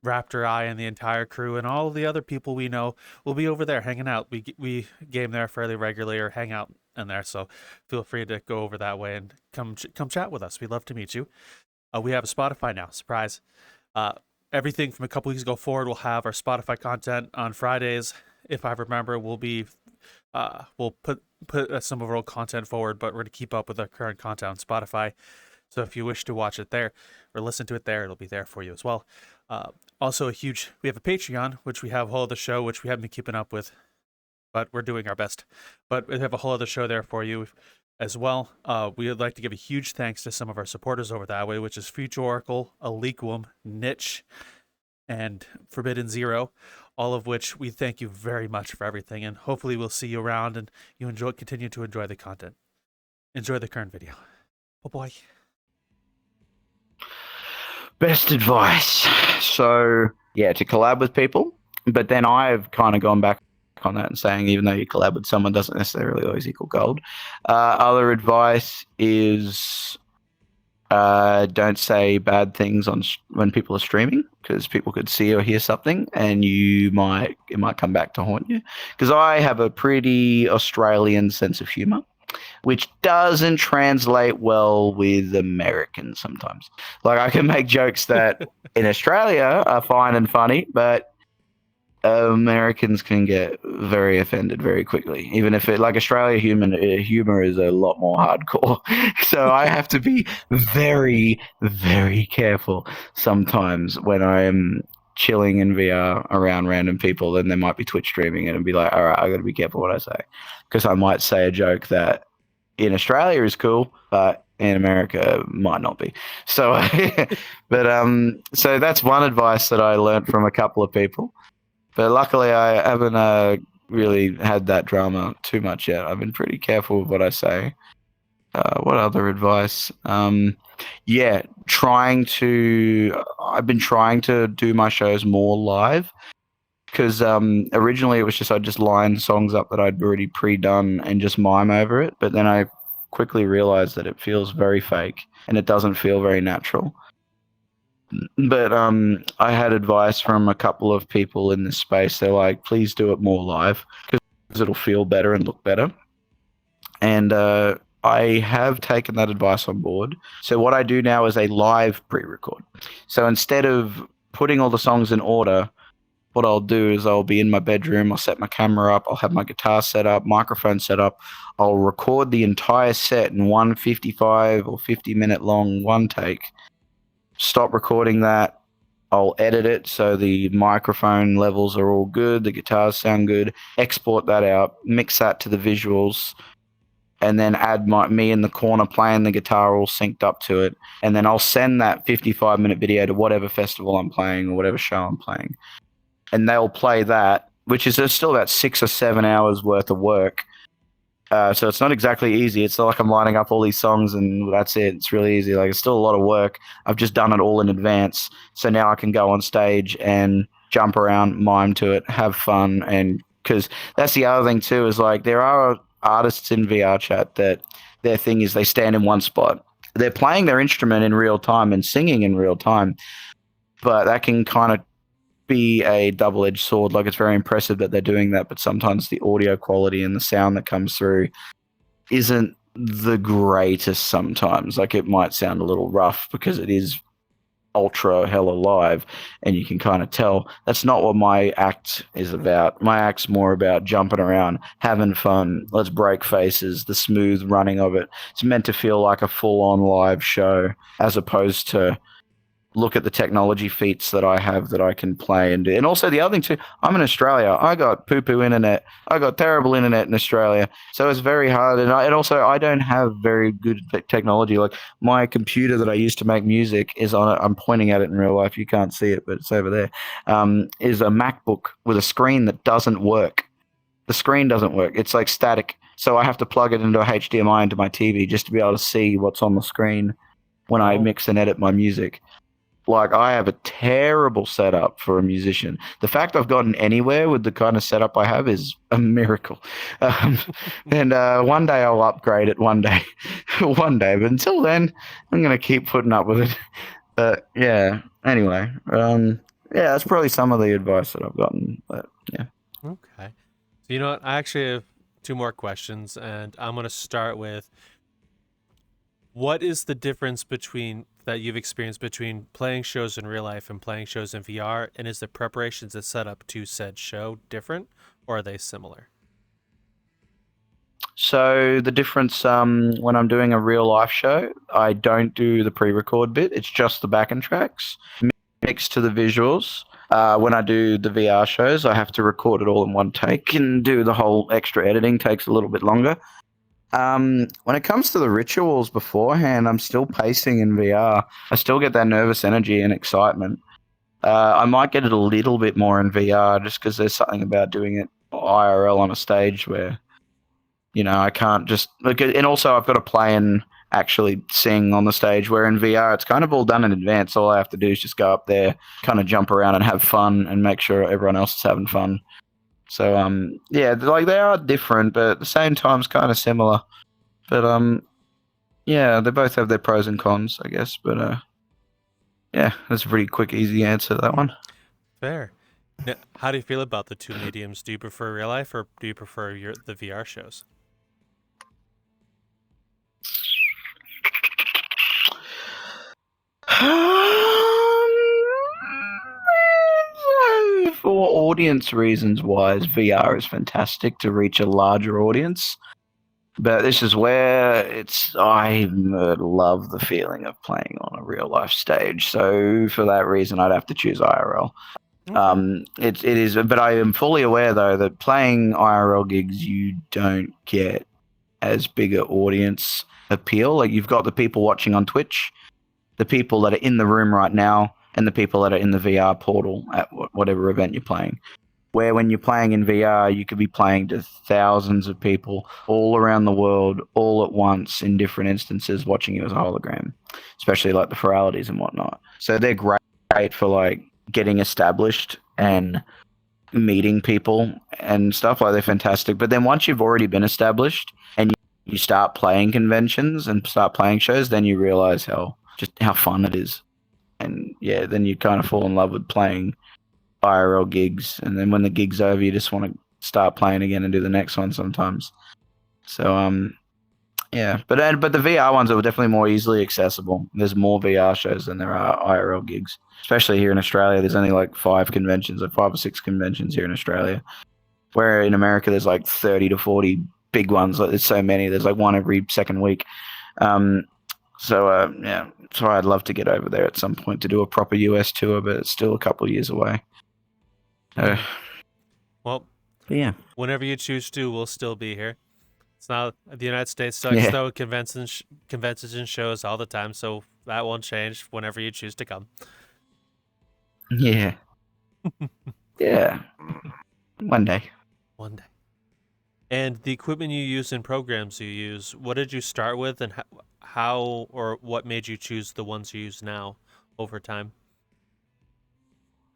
Raptor, I, and the entire crew and all the other people we know will be over there hanging out. We game there fairly regularly or hang out in there, so feel free to go over that way and come chat with us. We'd love to meet you. We have a Spotify now. Surprise. Everything from a couple weeks ago forward, we'll have our Spotify content on Fridays. If I remember, we'll put some of our old content forward, but we're going to keep up with the current content on Spotify. So if you wish to watch it there or listen to it there, it'll be there for you as well. Also, we have a Patreon, which we have a whole other show, which we haven't been keeping up with, but we're doing our best. But we have a whole other show there for you as well. We would like to give a huge thanks to some of our supporters over that way, which is Future Oracle, Aliquum, Niche, and Forbidden Zero, all of which we thank you very much for everything, and hopefully we'll see you around and you continue to enjoy the content. Enjoy the current video. Oh boy. Best advice. So, yeah, to collab with people. But then I've kind of gone back on that and saying, even though you collab with someone doesn't necessarily always equal gold. Other advice is don't say bad things when people are streaming, because people could see or hear something and it might come back to haunt you. Because I have a pretty Australian sense of humor, which doesn't translate well with Americans sometimes. Like, I can make jokes that in Australia are fine and funny, but Americans can get very offended very quickly. Even if Australia humor is a lot more hardcore. So I have to be very, very careful sometimes when I am chilling in VR around random people, and they might be Twitch streaming and be like, all right, I got to be careful what I say, because I might say a joke that in Australia is cool, but in America might not be. So, so that's one advice that I learned from a couple of people. But luckily, I haven't really had that drama too much yet. I've been pretty careful with what I say. What other advice? I've been trying to do my shows more live, because originally it was I'd just line songs up that I'd already pre-done and just mime over it. But then I quickly realized that it feels very fake and it doesn't feel very natural. But I had advice from a couple of people in this space. They're like, please do it more live, because it'll feel better and look better. And I have taken that advice on board. So what I do now is a live pre-record. So instead of putting all the songs in order, what I'll do is I'll be in my bedroom, I'll set my camera up, I'll have my guitar set up, microphone set up, I'll record the entire set in one 55 or 50-minute long one take. Stop recording that. I'll edit it so the microphone levels are all good, the guitars sound good, export that out, mix that to the visuals, and then add me in the corner playing the guitar all synced up to it. And then I'll send that 55-minute video to whatever festival I'm playing or whatever show I'm playing. And they'll play that, which is still about 6 or 7 hours worth of work. So it's not exactly easy. It's not like I'm lining up all these songs and that's it. It's really easy. It's still a lot of work. I've just done it all in advance. So now I can go on stage and jump around, mime to it, have fun. And because that's the other thing too, is there are artists in VRchat that their thing is they stand in one spot. They're playing their instrument in real time and singing in real time, but that can kind of be a double-edged sword. It's very impressive that they're doing that, but sometimes the audio quality and the sound that comes through isn't the greatest sometimes. It might sound a little rough because it is ultra hella live, and you can kind of tell that's not what my act is about. My act's more about jumping around, having fun, let's break faces, the smooth running of it. It's meant to feel like a full-on live show, as opposed to look at the technology feats that I have that I can play and do. And also the other thing too, I'm in Australia. I got poo-poo internet. I got terrible internet in Australia. So it's very hard. And also I don't have very good technology. My computer that I use to make music is on it. I'm pointing at it in real life. You can't see it, but it's over there. Is a MacBook with a screen that doesn't work. The screen doesn't work. It's static. So I have to plug it into a HDMI into my TV just to be able to see what's on the screen when I mix and edit my music. I have a terrible setup for a musician. The fact I've gotten anywhere with the kind of setup I have is a miracle. And one day I'll upgrade it. One day. But until then, I'm going to keep putting up with it. But yeah. Anyway, that's probably some of the advice that I've gotten. But yeah. Okay. So you know what? I actually have 2 more questions, and I'm going to start with, what is the difference that you've experienced between playing shows in real life and playing shows in VR? And is the preparations and setup to said show different, or are they similar? So the difference, when I'm doing a real life show, I don't do the pre-record bit. It's just the backing tracks. mixed to the visuals. When I do the VR shows, I have to record it all in one take and do the whole extra editing. Takes a little bit longer. When it comes to the rituals beforehand, I'm still pacing in VR. I still get that nervous energy and excitement. I might get it a little bit more in VR just because there's something about doing it IRL on a stage where, I can't just look at, and also I've got to play and actually sing on the stage, where in VR it's kind of all done in advance. All I have to do is just go up there, kind of jump around and have fun and make sure everyone else is having fun. So yeah, like they are different, but at the same time it's kind of similar. But yeah, they both have their pros and cons, I guess. But yeah, that's a pretty quick, easy answer to that one. Fair. Now, how do you feel about the two mediums? Do you prefer real life or do you prefer the VR shows? For audience reasons wise, VR is fantastic to reach a larger audience. But this is where I love the feeling of playing on a real life stage. So for that reason, I'd have to choose IRL. It is, but I am fully aware though that playing IRL gigs, you don't get as big an audience appeal. Like you've got the people watching on Twitch, the people that are in the room right now, and the people that are in the VR portal at whatever event you're playing. Where when you're playing in VR, you could be playing to thousands of people all around the world, all at once in different instances, watching you as a hologram, especially like the Furalities and whatnot. So they're great for like getting established and meeting people and stuff. Like they're fantastic. But then once you've already been established and you start playing conventions and start playing shows, then you realize how fun it is. And yeah, then you kind of fall in love with playing IRL gigs, and then when the gig's over, you just want to start playing again and do the next one sometimes. So yeah, but the VR ones are definitely more easily accessible. There's more VR shows than there are IRL gigs, especially here in Australia. There's only like 5 or 6 conventions here in Australia, where in America there's like 30 to 40 big ones. Like there's so many. There's like one every second week. So yeah, so I'd love to get over there at some point to do a proper US tour, but it's still a couple of years away. Well, yeah. Whenever you choose to, we'll still be here. It's not the United States sucks though. Conventions and shows all the time, so that won't change whenever you choose to come. Yeah. Yeah. One day. And the equipment you use and programs you use, what did you start with, and how or what made you choose the ones you use now over time?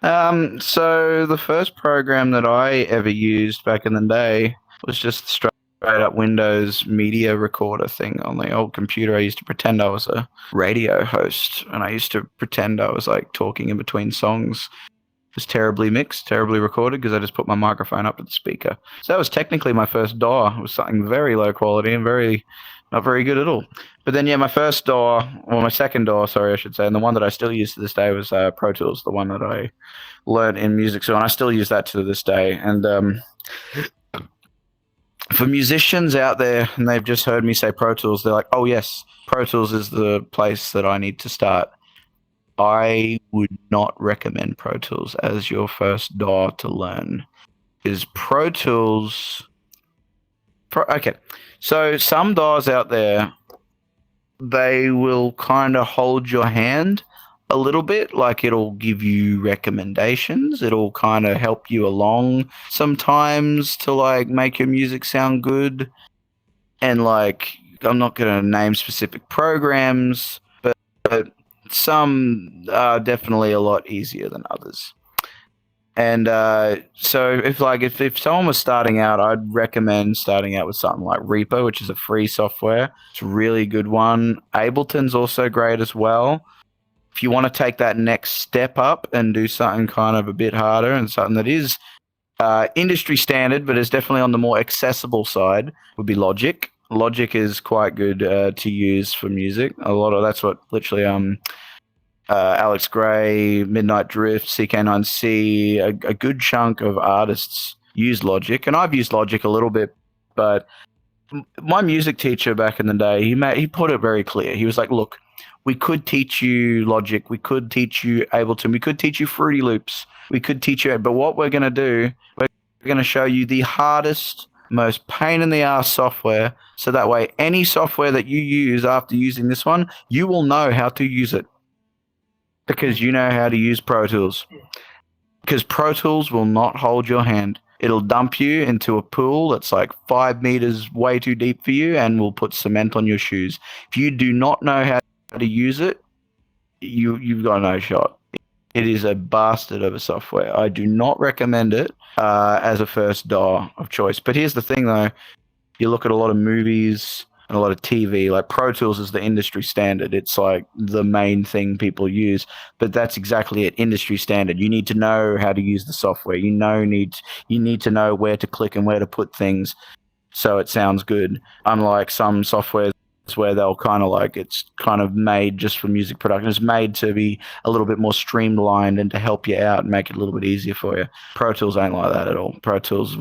So the first program that I ever used back in the day was just straight up Windows media recorder thing on the old computer. I used to pretend I was a radio host, and I used to pretend I was like talking in between songs. It was terribly mixed, terribly recorded, because I just put my microphone up at the speaker. So that was technically my first DAW. It was something very low quality and not very good at all. But then, yeah, my first DAW, or my second DAW, sorry, I should say, and the one that I still use to this day was Pro Tools, the one that I learned in music. So, and I still use that to this day. And for musicians out there, and they've just heard me say Pro Tools, they're like, oh, yes, Pro Tools is the place that I need to start. I would not recommend Pro Tools as your first DAW to learn, because Pro Tools... Okay, so some DAWs out there, they will kind of hold your hand a little bit, like it'll give you recommendations, it'll kind of help you along sometimes to like make your music sound good, and like, I'm not going to name specific programs, but some are definitely a lot easier than others. And so if someone was starting out, I'd recommend starting out with something like Reaper, which is a free software. It's a really good one. Ableton's also great as well. If you want to take that next step up and do something kind of a bit harder and something that is industry standard, but is definitely on the more accessible side, would be Logic. Logic is quite good to use for music. That's what literally Alex Gray, Midnight Drift, CK9C, a good chunk of artists use Logic, and I've used Logic a little bit, but my music teacher back in the day, he put it very clear. He was like, look, We could teach you Logic. We could teach you Ableton. We could teach you Fruity Loops. We could teach you, but what we're going to do, we're going to show you the hardest, most pain in the ass software. So that way, any software that you use after using this one, you will know how to use it because you know how to use Pro Tools. Because Pro Tools will not hold your hand. It'll dump you into a pool that's like 5 meters way too deep for you and will put cement on your shoes. If you do not know how to use it, you've got no shot. It is a bastard of a software. I do not recommend it as a first DAW of choice. But here's the thing, though. You look at a lot of movies and a lot of TV, like Pro Tools is the industry standard. It's like the main thing people use, but that's exactly it, industry standard. You need to know how to use the software. You need to know where to click and where to put things so it sounds good. Unlike some softwares where they'll kind of like, it's kind of made just for music production. It's made to be a little bit more streamlined and to help you out and make it a little bit easier for you. Pro Tools ain't like that at all. Pro Tools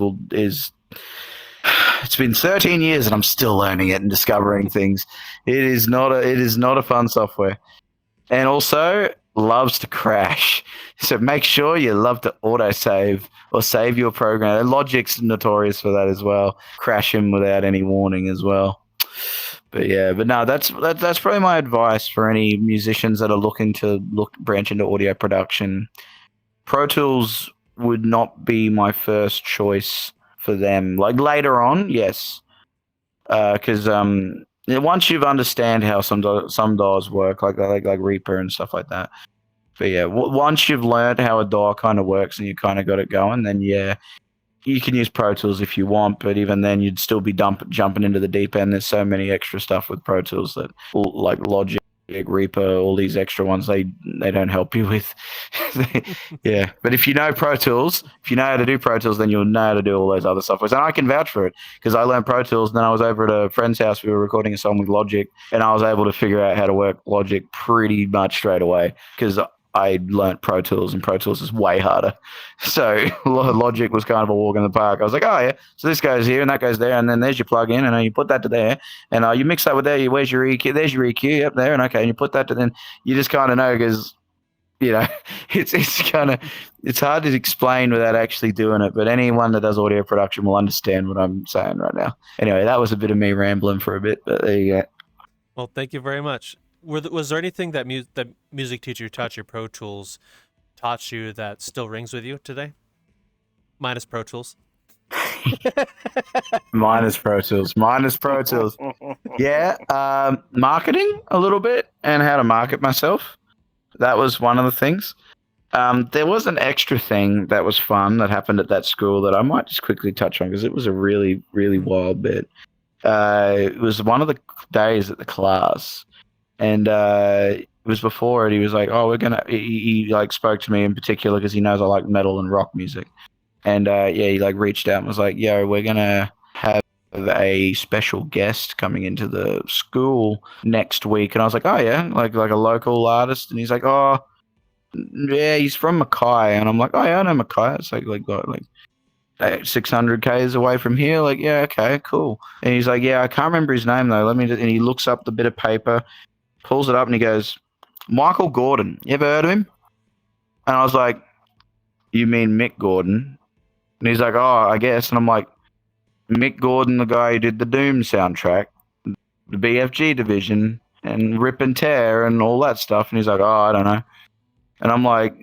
it's been 13 years and I'm still learning it and discovering things. It is not a fun software. And also loves to crash. So make sure you love to autosave or save your program. Logic's notorious for that as well. Crashing without any warning as well. But no, that's probably my advice for any musicians that are looking to branch into audio production. Pro Tools would not be my first choice for them. Like later on, yes, because once you've understand how some DAWs work, like Reaper and stuff like that. But yeah, once you've learned how a DAW kind of works and you kind of got it going, then yeah, you can use Pro Tools if you want. But even then, you'd still be jumping into the deep end. There's so many extra stuff with Pro Tools that like Logic, Reaper, all these extra ones they don't help you with. Yeah, but if you know Pro Tools, if you know how to do Pro Tools, then you'll know how to do all those other softwares. And I can vouch for it because I learned Pro Tools. Then I was over at a friend's house. We were recording a song with Logic, and I was able to figure out how to work Logic pretty much straight away because I learnt Pro Tools, and Pro Tools is way harder. So Logic was kind of a walk in the park. I was like, oh yeah, so this goes here and that goes there, and then there's your plug-in, and you put that to there, and you mix that with there. Where's your EQ? There's your EQ, yep, there, and okay, and you put that to then. You just kind of know because it's hard to explain without actually doing it. But anyone that does audio production will understand what I'm saying right now. Anyway, that was a bit of me rambling for a bit, but there you go. Well, thank you very much. Was there anything that music teacher taught you, Pro Tools, taught you that still rings with you today? Minus Pro Tools. Minus Pro Tools. Yeah, marketing a little bit and how to market myself. That was one of the things. There was an extra thing that was fun that happened at that school that I might just quickly touch on because it was a really, really wild bit. It was one of the days at the class. And it was before it. He was like, "Oh, we're gonna." He like spoke to me in particular because he knows I like metal and rock music. And he like reached out and was like, "Yo, we're gonna have a special guest coming into the school next week." And I was like, "Oh yeah, like a local artist." And he's like, "Oh, yeah, he's from Mackay." And I'm like, "Oh yeah, I know Mackay. It's like 600 k's away from here." Like, yeah, okay, cool. And he's like, "Yeah, I can't remember his name though. Let me." And he looks up the bit of paper. Pulls it up and he goes, "Michael Gordon. You ever heard of him?" And I was like, "You mean Mick Gordon?" And he's like, "Oh, I guess." And I'm like, "Mick Gordon, the guy who did the Doom soundtrack, the BFG division, and Rip and Tear and all that stuff." And he's like, "Oh, I don't know." And I'm like,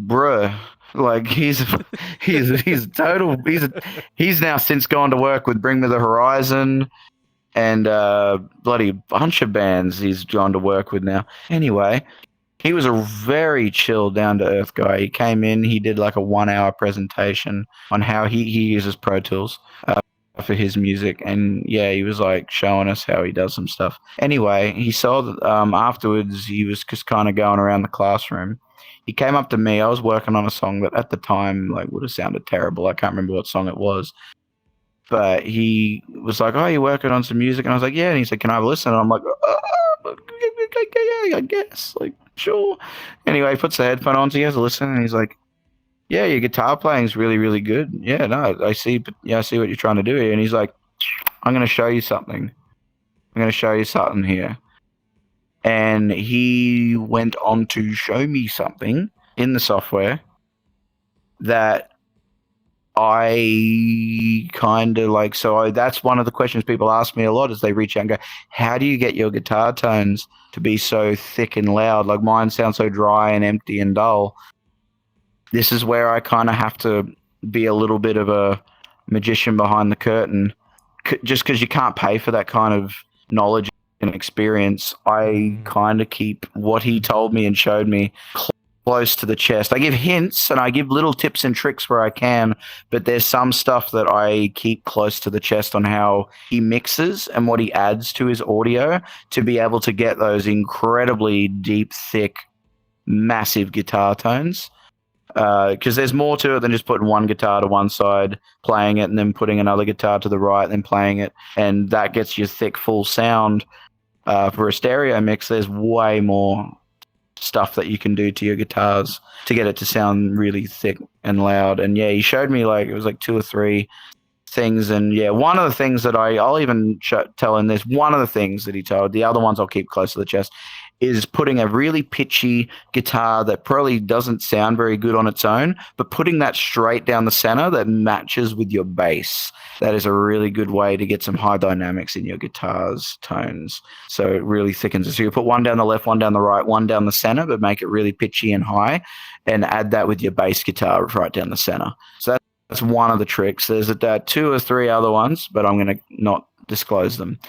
"Bruh, like he's now since gone to work with Bring Me the Horizon. And bloody bunch of bands he's gone to work with now. Anyway, he was a very chill, down-to-earth guy. He came in, he did like a 1-hour presentation on how he uses Pro Tools for his music. And yeah, he was like showing us how he does some stuff. Anyway, he saw that afterwards he was just kind of going around the classroom. He came up to me. I was working on a song that at the time like would have sounded terrible. I can't remember what song it was. But he was like, "Oh, you're working on some music?" And I was like, "Yeah." And he said, "Can I have a listen?" And I'm like, "Yeah, I guess. Like, sure." Anyway, he puts the headphone on, so he has a listen, and he's like, "Yeah, your guitar playing is really, really good. Yeah, no, I see what you're trying to do here." And he's like, "I'm going to show you something. I'm going to show you something here." and he went on to show me something in the software that I kind of like. So that's one of the questions people ask me a lot, is they reach out and go, how do you get your guitar tones to be so thick and loud? Like mine sound so dry and empty and dull. This is where I kind of have to be a little bit of a magician behind the curtain, just because you can't pay for that kind of knowledge and experience. I kind of keep what he told me and showed me close to the chest. I give hints and I give little tips and tricks where I can, but there's some stuff that I keep close to the chest on how he mixes and what he adds to his audio to be able to get those incredibly deep, thick, massive guitar tones. Because there's more to it than just putting one guitar to one side, playing it, and then putting another guitar to the right, and then playing it, and that gets you thick, full sound. For a stereo mix, there's way more stuff that you can do to your guitars to get it to sound really thick and loud. And yeah, he showed me it was like 2 or 3 things, and yeah, one of the things that I'll even tell in this, one of the things that he told, the other ones I'll keep close to the chest, is putting a really pitchy guitar that probably doesn't sound very good on its own, but putting that straight down the center that matches with your bass. That is a really good way to get some high dynamics in your guitar's tones. So it really thickens it. So you put one down the left, one down the right, one down the center, but make it really pitchy and high, and add that with your bass guitar right down the center. So that's one of the tricks. There's 2 or 3 other ones, but I'm going to not disclose them.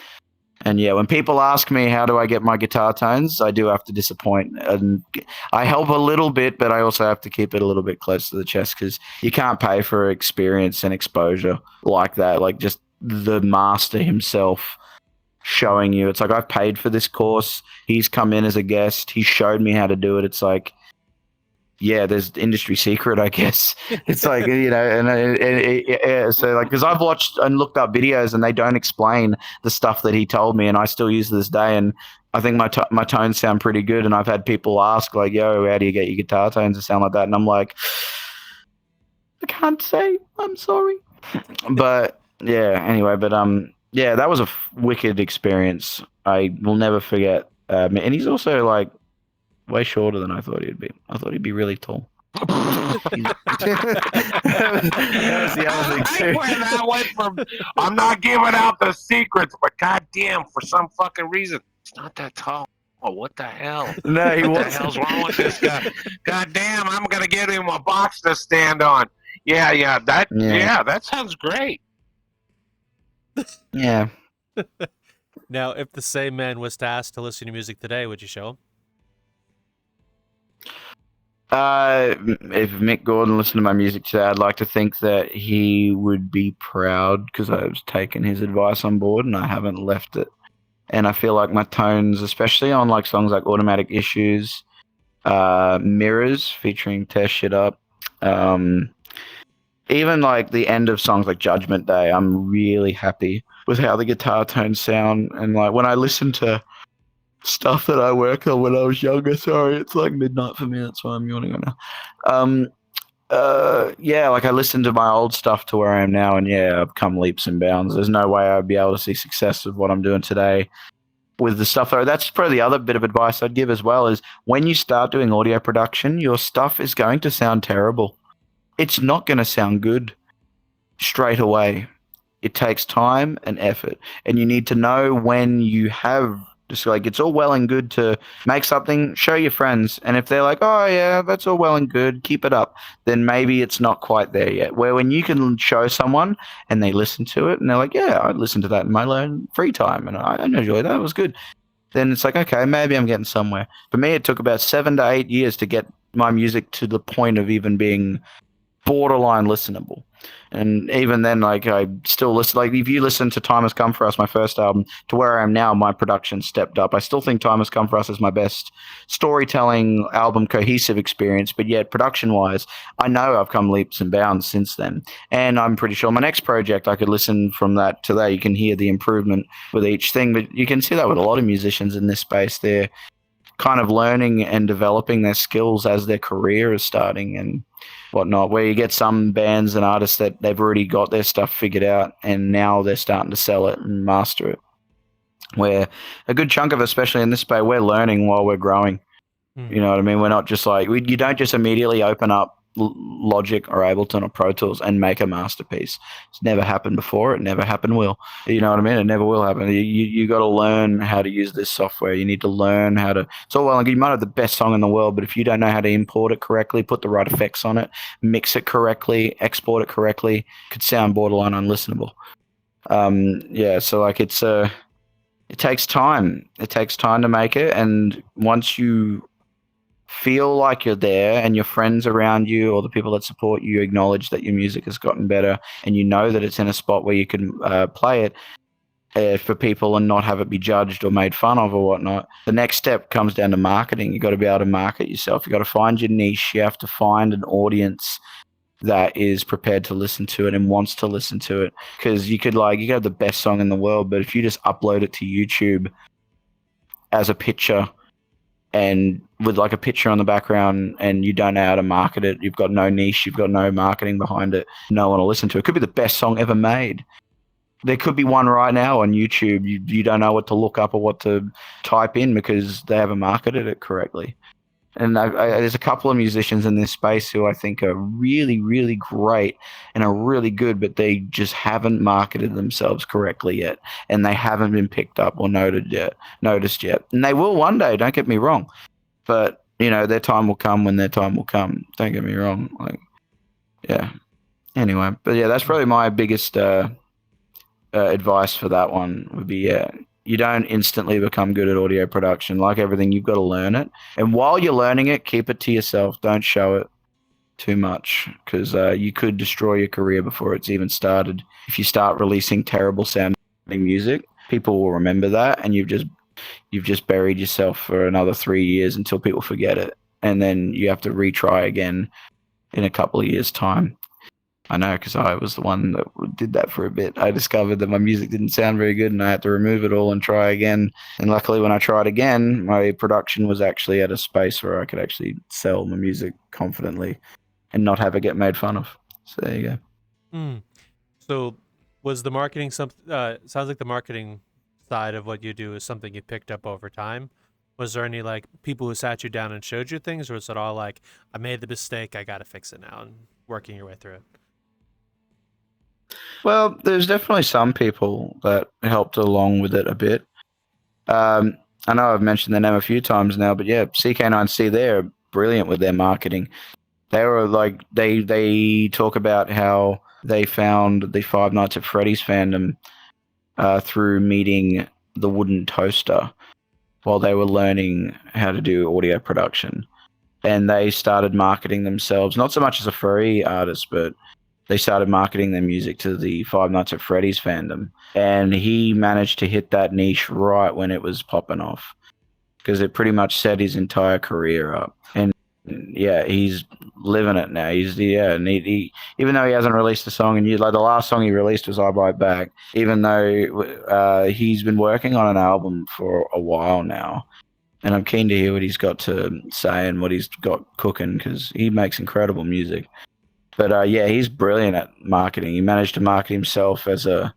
And yeah, when people ask me how do I get my guitar tones, I do have to disappoint. And I help a little bit, but I also have to keep it a little bit close to the chest, because you can't pay for experience and exposure like that. Like just the master himself showing you. It's like, I've paid for this course. He's come in as a guest. He showed me how to do it. It's like, yeah, there's industry secret, I guess. It's like, so like, because I've watched and looked up videos and they don't explain the stuff that he told me, and I still use to this day. And I think my tones sound pretty good. And I've had people ask like, yo, how do you get your guitar tones to sound like that? And I'm like, I can't say, I'm sorry. But yeah, anyway, yeah, that was a wicked experience. I will never forget. And he's also like, way shorter than I thought he'd be. I thought he'd be really tall. That's the other thing too. I'm not giving out the secrets, but goddamn, for some fucking reason, it's not that tall. Oh, what the hell? No, he wasn't. What the hell's wrong with this guy? Goddamn, I'm gonna get him a box to stand on. Yeah, that sounds great. Yeah. Now, if the same man was to ask to listen to music today, would you show him? If Mick Gordon listened to my music today, I'd like to think that he would be proud, because I've taken his advice on board and I haven't left it. And I feel like my tones, especially on like songs like Automatic Issues, Mirrors featuring Test Shit Up, even like the end of songs like Judgment Day, I'm really happy with how the guitar tones sound. And like when I listen to stuff that I worked on when I was younger. Sorry, it's like midnight for me. That's why I'm yawning right now. Yeah, like I listened to my old stuff to where I am now, and yeah, I've come leaps and bounds. There's no way I'd be able to see success with what I'm doing today with the stuff. That's probably the other bit of advice I'd give as well, is when you start doing audio production, your stuff is going to sound terrible. It's not going to sound good straight away. It takes time and effort, and you need to know when you have. Just like, it's all well and good to make something, show your friends, and if they're like, oh yeah, that's all well and good, keep it up, then maybe it's not quite there yet. Where when you can show someone and they listen to it and they're like, yeah, I listened to that in my free time and I enjoyed that, it was good, then it's like, okay, maybe I'm getting somewhere. For me, it took about 7 to 8 years to get my music to the point of even being borderline listenable. And even then, like, I still listen. Like, if you listen to Time Has Come For Us, my first album, to where I am now, my production stepped up. I still think Time Has Come For Us is my best storytelling album, cohesive experience, but yet production-wise, I know I've come leaps and bounds since then. And I'm pretty sure my next project, I could listen from that to that. You can hear the improvement with each thing, but you can see that with a lot of musicians in this space. They're kind of learning and developing their skills as their career is starting and whatnot, where you get some bands and artists that they've already got their stuff figured out and now they're starting to sell it and master it. where a good chunk of, especially in this space, we're learning while we're growing. You know what I mean? We're not just like, you don't just immediately open up Logic or Ableton or Pro Tools and make a masterpiece. It's never happened before. It never happened will. You know what I mean? It never will happen. You got to learn how to use this software. You need to learn how to. It's all well and good. You might have the best song in the world, but if you don't know how to import it correctly, put the right effects on it, mix it correctly, export it correctly, it could sound borderline unlistenable. Yeah. So like it takes time. It takes time to make it, and once you feel like you're there and your friends around you or the people that support you acknowledge that your music has gotten better and you know that it's in a spot where you can play it for people and not have it be judged or made fun of or whatnot, the next step comes down to marketing. You got to be able to market yourself. You got to find your niche. You have to find an audience that is prepared to listen to it and wants to listen to it, because you could have the best song in the world, but if you just upload it to YouTube as a picture and with like a picture on the background and you don't know how to market it, you've got no niche, you've got no marketing behind it, no one will listen to it. It could be the best song ever made. There could be one right now on YouTube. You don't know what to look up or what to type in because they haven't marketed it correctly. And there's a couple of musicians in this space who I think are really, really great and are really good, but they just haven't marketed themselves correctly yet, and they haven't been picked up or noticed yet. And they will one day. Don't get me wrong, but their time will come when their time will come. Don't get me wrong. Yeah. Anyway, but yeah, that's probably my biggest advice for that one would be you don't instantly become good at audio production. Like everything, you've got to learn it. And while you're learning it, keep it to yourself. Don't show it too much, because you could destroy your career before it's even started. If you start releasing terrible sounding music, people will remember that, and you've just buried yourself for another 3 years until people forget it. And then you have to retry again in a couple of years' time. I know, because I was the one that did that for a bit. I discovered that my music didn't sound very good and I had to remove it all and try again. And luckily when I tried again, my production was actually at a space where I could actually sell my music confidently and not have it get made fun of. So there you go. So was the marketing sounds like the marketing side of what you do is something you picked up over time? Was there any like people who sat you down and showed you things, or was it all like, I made the mistake, I got to fix it now, and working your way through it? Well, there's definitely some people that helped along with it a bit. I know I've mentioned their name a few times now, but yeah, CK9C, they're brilliant with their marketing. They were like, they talk about how they found the Five Nights at Freddy's fandom through meeting the Wooden Toaster while they were learning how to do audio production. And they started marketing themselves, not so much as a furry artist, but they started marketing their music to the Five Nights at Freddy's fandom. And he managed to hit that niche right when it was popping off, because it pretty much set his entire career up. And yeah, he's living it now. And he even though he hasn't released a song in years, like the last song he released was I Bite Back, even though he's been working on an album for a while now. And I'm keen to hear what he's got to say and what he's got cooking, because he makes incredible music. But yeah, he's brilliant at marketing. He managed to market himself as a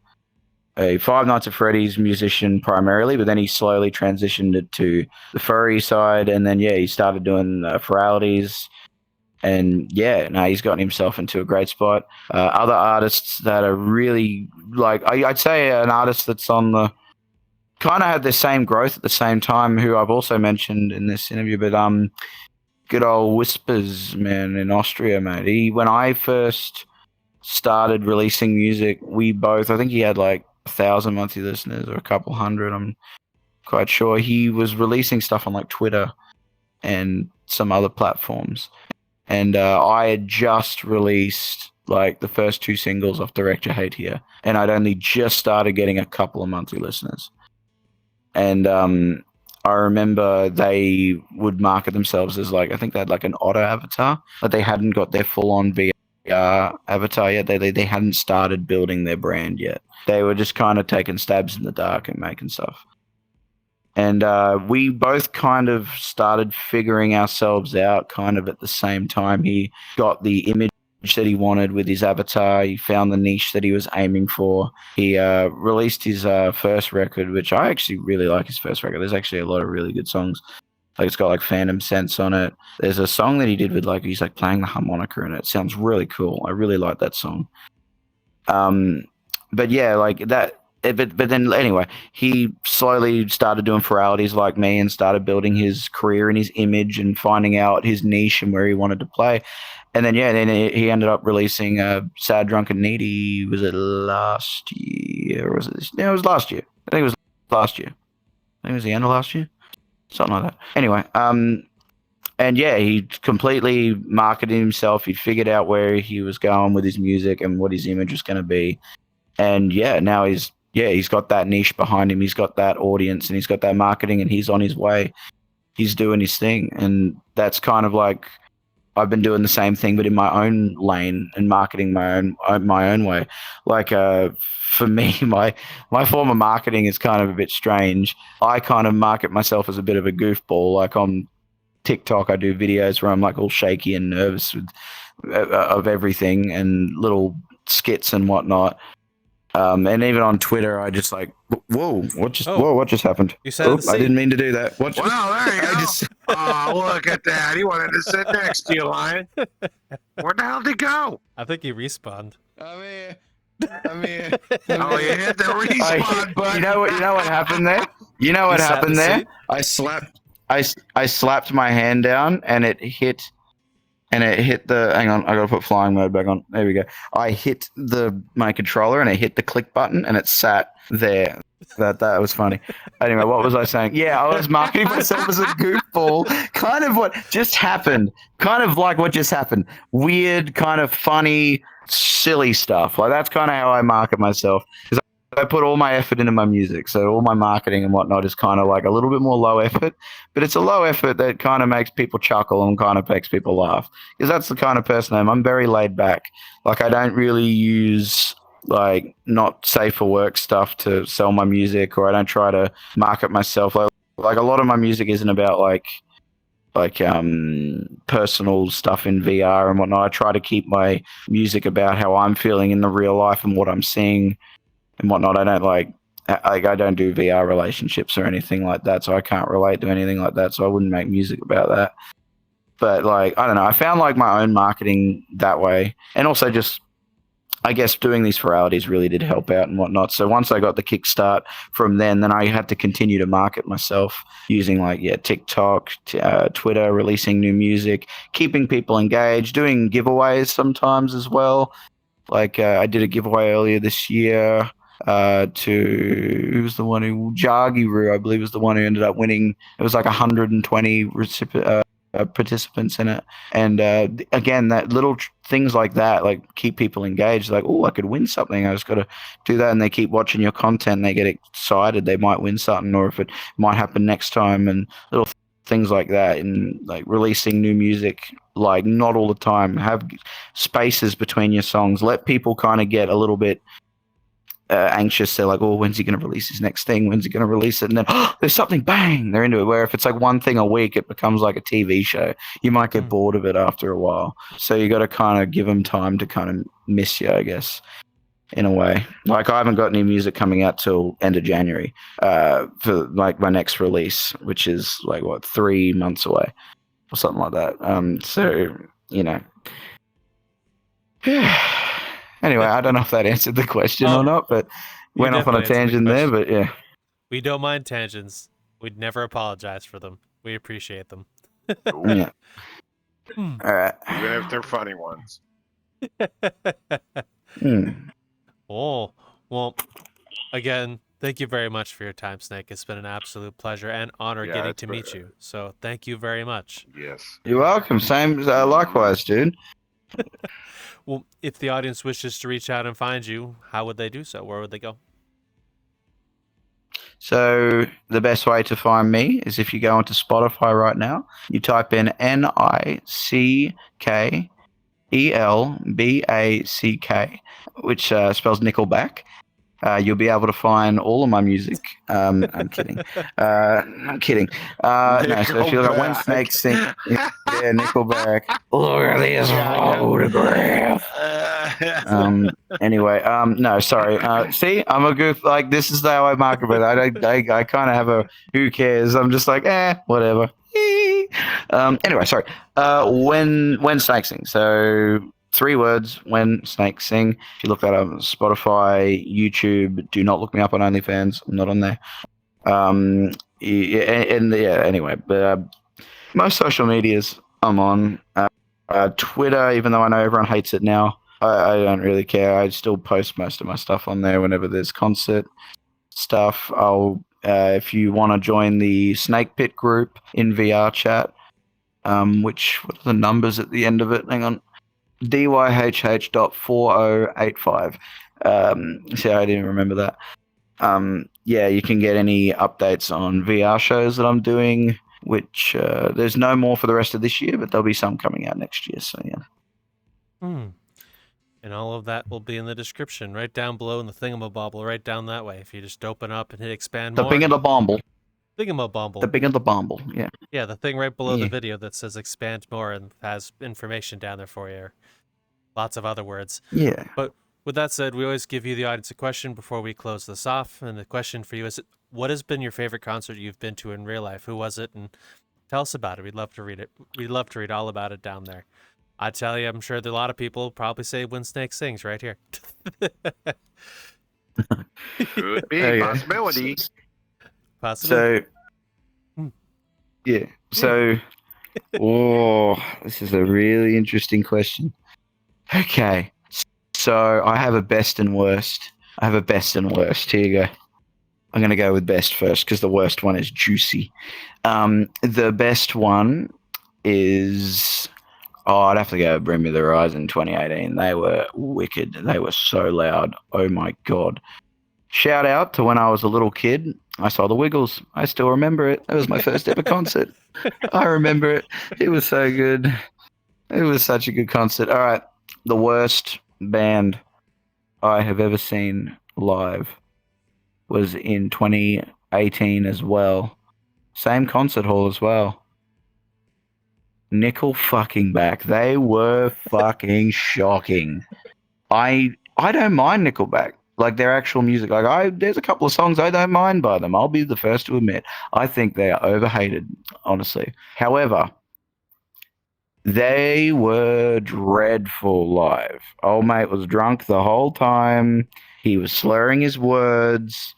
Five Nights at Freddy's musician primarily, but then he slowly transitioned it to the furry side, and then he started doing viralities, and now he's gotten himself into a great spot. Other artists that are really like, I'd say an artist that's on the kind of had the same growth at the same time, who I've also mentioned in this interview, but good old Whispers, man, in Austria, mate. When I first started releasing music, I think he had like 1,000 monthly listeners or a couple hundred, I'm quite sure. He was releasing stuff on like Twitter and some other platforms. And I had just released like the first 2 singles off Direct Your Hate Here, and I'd only just started getting a couple of monthly listeners. And I remember they would market themselves as like, I think they had like an Otto avatar, but they hadn't got their full-on VR avatar yet. They hadn't started building their brand yet. They were just kind of taking stabs in the dark and making stuff. And we both kind of started figuring ourselves out kind of at the same time. He got the image that he wanted with his avatar. He found the niche that he was aiming for. He released his first record, which I actually really like his first record. There's actually a lot of really good songs. Like it's got like Phantom Sense on it. There's a song that he did with like he's like playing the harmonica in it. It sounds really cool. I really like that song. But yeah, like that. But then anyway, he slowly started doing viralities like me and started building his career and his image and finding out his niche and where he wanted to play. And then then he ended up releasing Sad, Drunk and Needy. Was it last year? Or was it? Yeah, it was last year. I think it was last year. I think it was the end of last year. Something like that. Anyway, and yeah, he completely marketed himself. He figured out where he was going with his music and what his image was going to be. And yeah, now he's got that niche behind him. He's got that audience and he's got that marketing and he's on his way. He's doing his thing. And that's kind of like I've been doing the same thing, but in my own lane and marketing my own way. Like for me, my form of marketing is kind of a bit strange. I kind of market myself as a bit of a goofball. Like on TikTok, I do videos where I'm like all shaky and nervous of everything and little skits and whatnot. And even on Twitter, I just like, whoa, what just happened? You said I didn't mean to do that. Well, there you go. Oh, look at that. He wanted to sit next to you, Lion. Where the hell did he go? I think he respawned. I'm here. Oh, you hit the respawn button. You know what happened there? You know what happened there? I slapped my hand down and it hit the, hang on, I gotta put flying mode back on. There we go. I hit my controller and it hit the click button and it sat there. That was funny. Anyway, what was I saying? Yeah, I was marketing myself as a goofball. Kind of what just happened. Kind of like what just happened. Weird, kind of funny, silly stuff. Like that's kind of how I market myself. Because I put all my effort into my music. So all my marketing and whatnot is kind of like a little bit more low effort. But it's a low effort that kind of makes people chuckle and kind of makes people laugh. Because that's the kind of person I am. I'm very laid back. Like I don't really use like not safe for work stuff to sell my music, or I don't try to market myself. Like a lot of my music isn't about like personal stuff in VR and whatnot. I try to keep my music about how I'm feeling in the real life and what I'm seeing and whatnot. I don't do VR relationships or anything like that, so I can't relate to anything like that. So I wouldn't make music about that. But like I don't know, I found like my own marketing that way, and also just I guess doing these viralities really did help out and whatnot. So once I got the kickstart from then I had to continue to market myself using TikTok, Twitter, releasing new music, keeping people engaged, doing giveaways sometimes as well. Like I did a giveaway earlier this year to who's the one who Jagiru, I believe, was the one who ended up winning. It was like 120 participants in it, and again, that little things like that, like keep people engaged. Like, oh, I could win something. I just got to do that, and they keep watching your content. And they get excited. They might win something, or if it might happen next time, and little things like that. And like releasing new music, like not all the time. Have spaces between your songs. Let people kind of get a little bit anxious. They're like, oh, when's he going to release his next thing? When's he going to release it? And then there's something, bang, they're into it. Where if it's like one thing a week, it becomes like a TV show. You might get bored of it after a while. So you got to kind of give them time to kind of miss you, I guess, in a way. Like I haven't got any music coming out till end of January for like my next release, which is like 3 months away or something like that. So, you know. Anyway, I don't know if that answered the question or not, but went off on a tangent there, but yeah. We don't mind tangents. We'd never apologize for them. We appreciate them. Yeah. All right. Even if they're funny ones. Oh, well, again, thank you very much for your time, Snake. It's been an absolute pleasure and honor getting to meet you. So thank you very much. Yes. You're welcome. Same, likewise, dude. Well, if the audience wishes to reach out and find you, how would they do so? Where would they go? So the best way to find me is if you go onto Spotify right now, you type in NICKELBACK, which spells Nickelback, you'll be able to find all of my music. I'm kidding. I'm kidding. No, so if you look at When Snakes Sing, yeah, Nickelback. Look at this photograph. Anyway, no, sorry. See, I'm a goof. Like, this is how I market, but I kind of have a who cares. I'm just like, whatever. Anyway, sorry. When Snakes Sing. So 3 words, When Snakes Sing. If you look that up on Spotify, YouTube, do not look me up on OnlyFans. I'm not on there. Anyway, but most social medias I'm on. Twitter, even though I know everyone hates it now, I don't really care. I still post most of my stuff on there whenever there's concert stuff. I'll if you want to join the Snake Pit group in Vrchat, what are the numbers at the end of it? Hang on. DYHH.4085. See, I didn't remember that. Yeah, you can get any updates on VR shows that I'm doing, which there's no more for the rest of this year, but there'll be some coming out next year. So, yeah. And all of that will be in the description, right down below in the thingamabobble, right down that way. If you just open up and hit expand more. The thingamabobble. Thingamabobble. The thingamabobble, yeah. Yeah, the thing right below the video that says expand more and has information down there for you. Lots of other words. Yeah. But with that said, we always give you, the audience, a question before we close this off. And the question for you is, what has been your favorite concert you've been to in real life? Who was it? And tell us about it. We'd love to read it. We'd love to read all about it down there. I tell you, I'm sure that a lot of people probably say When Snake Sings right here. Could be a possibility. So, yeah. So, this is a really interesting question. Okay. So, I have a best and worst. Here you go. I'm going to go with best first because the worst one is juicy. The best one is... I'd have to go Bring Me the Horizon 2018. They were wicked. They were so loud. Oh, my God. Shout out to when I was a little kid. I saw the Wiggles. I still remember it. It was my first ever concert. I remember it. It was so good. It was such a good concert. All right. The worst band I have ever seen live was in 2018 as well. Same concert hall as well. Nickelback. They were fucking shocking. I don't mind Nickelback. Like, their actual music. Like, there's a couple of songs I don't mind by them. I'll be the first to admit. I think they are overhated, honestly. However, they were dreadful live. Old mate was drunk the whole time. He was slurring his words,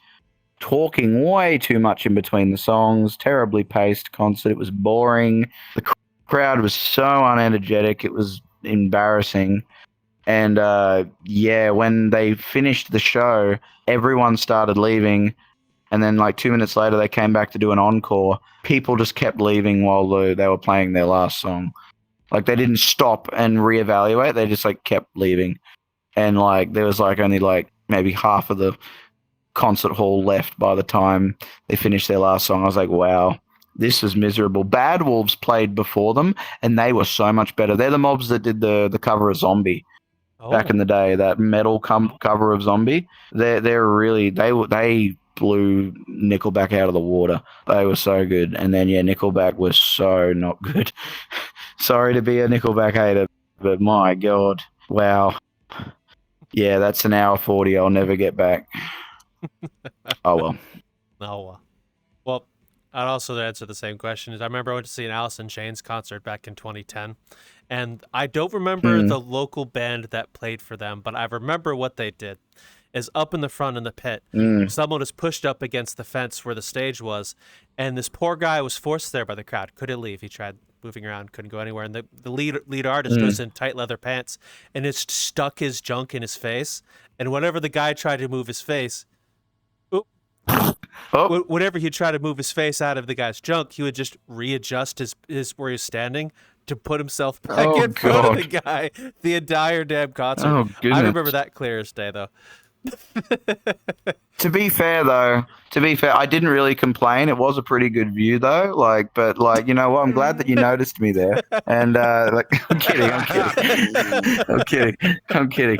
talking way too much in between the songs. Terribly paced concert. It was boring. The crowd was so unenergetic. It was embarrassing. And when they finished the show, everyone started leaving. And then like 2 minutes later, they came back to do an encore. People just kept leaving while they were playing their last song. Like, they didn't stop and reevaluate. They just like kept leaving. And like there was like only like maybe half of the concert hall left by the time they finished their last song. I was like, wow. This was miserable. Bad Wolves played before them, and they were so much better. They're the mobs that did the cover of Zombie back in the day. That metal cover of Zombie. They blew Nickelback out of the water. They were so good. And then Nickelback was so not good. Sorry to be a Nickelback hater, but my God, wow. Yeah, that's an hour 40. I'll never get back. Oh well. Oh well. I'd also answer the same question. I remember I went to see an Alice in Chains concert back in 2010, and I don't remember the local band that played for them, but I remember what they did. Is up in the front in the pit, someone was pushed up against the fence where the stage was, and this poor guy was forced there by the crowd. Couldn't leave. He tried moving around, couldn't go anywhere. And the lead artist was in tight leather pants, and it stuck his junk in his face. And whenever the guy tried to move his face, whenever he tried to move his face out of the guy's junk, he would just readjust his where he's standing to put himself back in front of the guy the entire damn concert. I remember that clear as day, though. To be fair, though, I didn't really complain. It was a pretty good view, though. But you know what? I'm glad that you noticed me there. And I'm kidding. I'm kidding.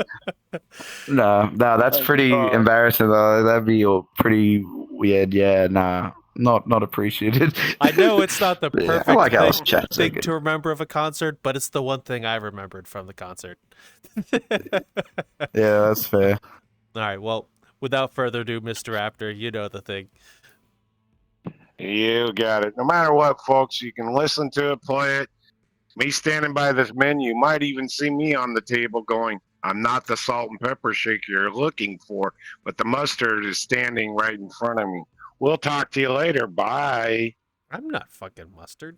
No, that's pretty embarrassing, though. That'd be pretty weird. Yeah, nah, not appreciated. I know it's not the Yeah, perfect I like Alice Chat. thing to remember of a concert, but it's the one thing I remembered from the concert. Yeah, that's fair. All right, well, without further ado, Mr. Raptor, you know the thing. You got it. No matter what, folks, you can listen to it, play it. Me standing by this menu, you might even see me on the table going, I'm not the salt and pepper shake you're looking for, but the mustard is standing right in front of me. We'll talk to you later. Bye. I'm not fucking mustard.